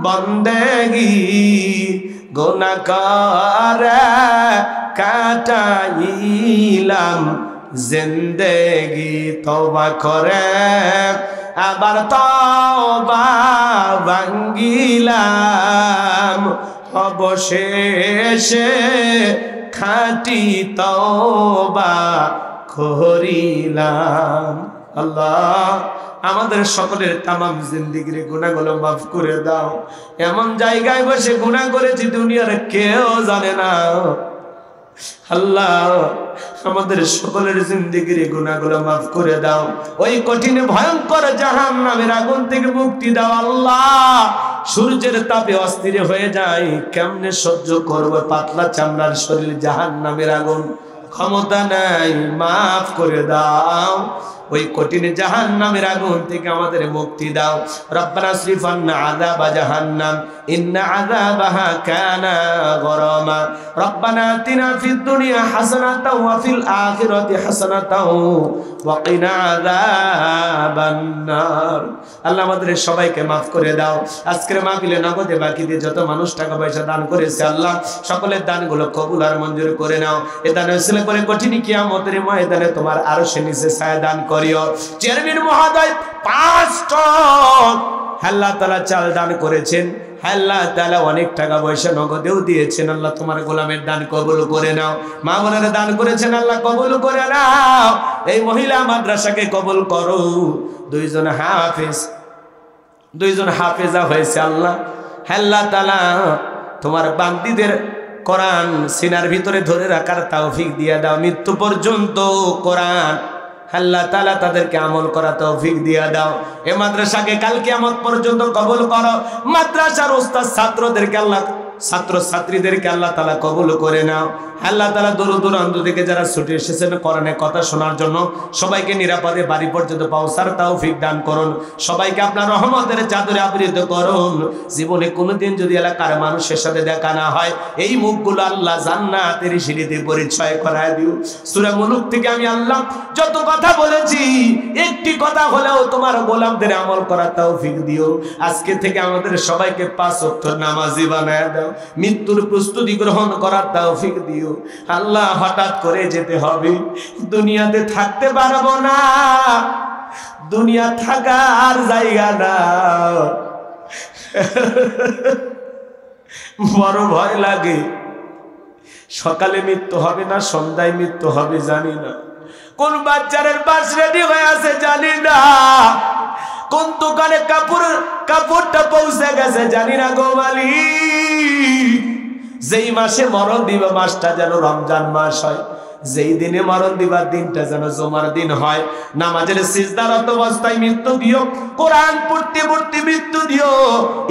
A: বন্দেগি গুনাহ করে কাটাইলাম জিন্দেগি। তওবা করে আবার তওবা ভাঙ্গিলাম অবশেষে খাঁটি তওবা করিলাম। আল্লাহ আমাদের সকলের তামাম জিন্দেগির গুনাহগুলো মাফ করে দাও। এমন জায়গায় বসে গুনাহ করেছি দুনিয়ার কেউ জানে না। আল্লাহ আমাদের সকলের জিন্দেগির গুনাহগুলো মাফ করে দাও। ওই কঠিন ভয়ঙ্কর জাহান্নামের আগুন থেকে মুক্তি দাও। আল্লাহ সূর্যের তাপে অস্থির হয়ে যায়, কেমনে সহ্য করব পাতলা চামড়ার শরীর জাহান্নামের আগুন। ক্ষমতা নাই, মাফ করে দাও। ওই কঠিন জাহান্নামের আগুন থেকে আমাদের মুক্তি দাও। রব্বানা আসরিফ আন্না আযাবা জাহান্নাম ইন্না আযাবাহা কানা গরামা। রব্বানা আতিনা ফিদ দুনিয়া হাসানাতাও ওয়া ফিল আখিরাতি হাসানাতাও ওয়া কিনা আযাবান নার। আল্লাহ আমাদের সবাইকে মাফ করে দাও। আজকের মাহফিলে নগদে বাকিতে যত মানুষ টাকা পয়সা দান করেছে আল্লাহ সকলের দানগুলো কবুল আর মঞ্জুর করে নাও। এ দান ওসিলা করে কঠিন কিয়ামতের ময়দানে তোমার আরশের নিচে ছায়া দান করে করিও। চেয়ারম্যান মহোদয় 5 টন আল্লাহ তাআলা চাল দান করেছেন, আল্লাহ তাআলা অনেক টাকা পয়সা নগদেও দিয়েছেন। আল্লাহ তোমার গোলামের দান কবুল করে নাও। মা বোনেরা দান করেছেন, আল্লাহ কবুল করে নাও। এই মহিলা মাদ্রাসাকে কবুল করো। 2জন হাফেজা হয়েছে আল্লাহ। আল্লাহ তাআলা তোমার বান্দীদের কোরআন সিনার ভিতরে ধরে রাখার তৌফিক দিয়ে দাও। মৃত্যু পর্যন্ত কোরআন আল্লাহ তাআলা তাদেরকে আমল করা তৌফিক দিয়ে দাও। এই মাদ্রাসাকে কাল কিয়ামত পর্যন্ত কবুল করো। মাদ্রাসার উস্তাদ ছাত্রদেরকে আল্লাহ, ছাত্র ছাত্রীদেরকে আল্লাহ তাআলা কবুল করে নাও। আল্লাহ তাআলা দূর দূরান্ত থেকে যারা ছুটে এসেছেন কোরআনের কথা শোনার জন্য, সবাইকে নিরাপদে বাড়ি পর্যন্ত পৌঁছার তৌফিক দান করুন। সবাইকে আপনার রহমতের চাদরে আবৃত করুন। জীবনে কোনোদিন যদি এলাকার মানুষের সাথে দেখা না হয়, এই মুখগুলো আল্লাহ জান্নাতের সিঁড়িতে পরিচয় করায় দিও। সূরা মুলুক থেকে আমি আল্লাহ যত কথা বলেছি, একটি কথা হলেও তোমার গোলামদের আমল করার তৌফিক দিও। আজকে থেকে আমাদের সবাইকে 5 ওয়াক্ত নামাজি বানায় দাও। মৃত্যুর প্রস্তুতি গ্রহণ করার তৌফিক দিও। আল্লাহ হঠাৎ করে যেতে হবে, দুনিয়াতে থাকতে পারবো না, দুনিয়া থাকার জায়গা না। বড় ভয় লাগে। সকালে মৃত্যু হবে না সন্ধ্যায় মৃত্যু হবে জানি না, কোন বাচ্চারের বাস রেডি হয়ে আছে জানি না, কোন দোকানে কাপড়টা পৌঁছে গেছে জানি না গো মালিক। যেই মাসে মরণ দিবা মাসটা যেন রমজান মাস হয়, যেই দিনে মরণ দিবার দিনটা যেন জুমার দিন হয়। নামাজের সিজদারত অবস্থায় মৃত্যু দিও, কোরআন পড়তে পড়তে মৃত্যু দিও।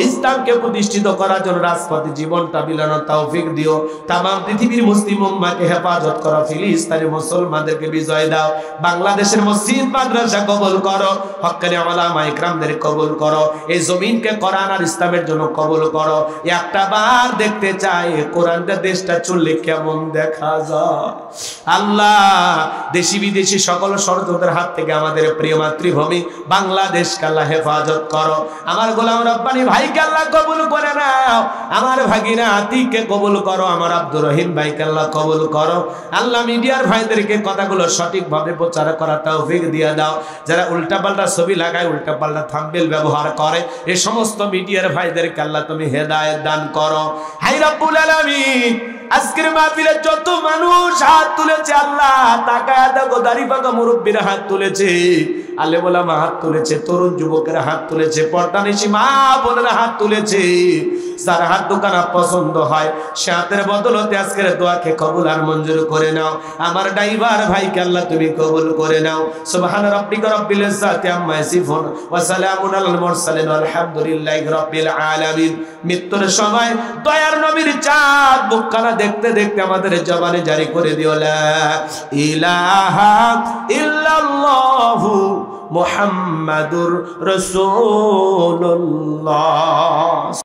A: ইসলামকে প্রতিষ্ঠিত করার জন্য রাজপথে জীবনটা বিলানোর তৌফিক দিও। তামাম পৃথিবীর মুসলিম উম্মাহকে হেফাজত করো। ফিলিস্তিনের মুসলমানদেরকে বিজয় দাও। বাংলাদেশের মসজিদ মাদ্রাসা কবুল করো। হক্কানি উলামা ইকরামদের কবুল করো। এই জমিনকে কোরআন আর ইসলামের জন্য কবুল করো। একটা বার দেখতে চাই কোরআনটা দেশটা চললে কেমন দেখা যায়। আল্লাহ দেশি বিদেশি সকল ষড়যন্ত্রের হাত থেকে আমাদের প্রিয় মাতৃভূমি বাংলাদেশকে আল্লাহ হেফাজত করো। আমার গোলাম রব্বানী ভাইকে আল্লাহ কবুল করে নাও। আমার ভাগিনা আতিককে কবুল করো। আমার আব্দুর রহিম ভাইকে আল্লাহ কবুল করো। আল্লাহ মিডিয়ার ভাইদেরকে কথাগুলো সঠিকভাবে প্রচার করার তৌফিক দিয়ে দাও। যারা উল্টাপাল্টা ছবি লাগায়, উল্টাপাল্টা থাম্বনেল ব্যবহার করে, এই সমস্ত মিডিয়ার ভাইদেরকে আল্লাহ তুমি হেদায়েত দান করো। হাই রব্বুল আলামিন, আজকের মাহফিলে যত মানুষ হাত তুলেছে আল্লাহ, তাকায়া দেখো দাড়ি পাকা মুরব্বীরা হাত তুলেছে, আলেম ওলামা হাত তুলেছে, তরুণ যুবকেরা হাত তুলেছে, পর্দানিশী মা বোনেরা হাত তুলেছে। যার হাত দোকানা পছন্দ হয় সে হাতের বদলতে আজকের দোয়াকে কবুল আর মঞ্জুর করে নাও। আমার ড্রাইভার ভাইকে আল্লাহ তুমি কবুল করে নাও। সুবহান রাব্বিকা রাব্বিল ইজ্জাতি আম্মা ইয়াসিফুন ওয়া সালামুন আলাল মুরসালিন আলহামদুলিল্লাহি রাব্বিল আলামিন। মৃত্যুর সময় দয়ার নবীর চাঁদ মুখখানা দেখতে দেখতে আমাদের জবানে জারি করে দিও লা ইলাহা ইল্লাল্লাহু মুহাম্মাদুর রাসূলুল্লাহ।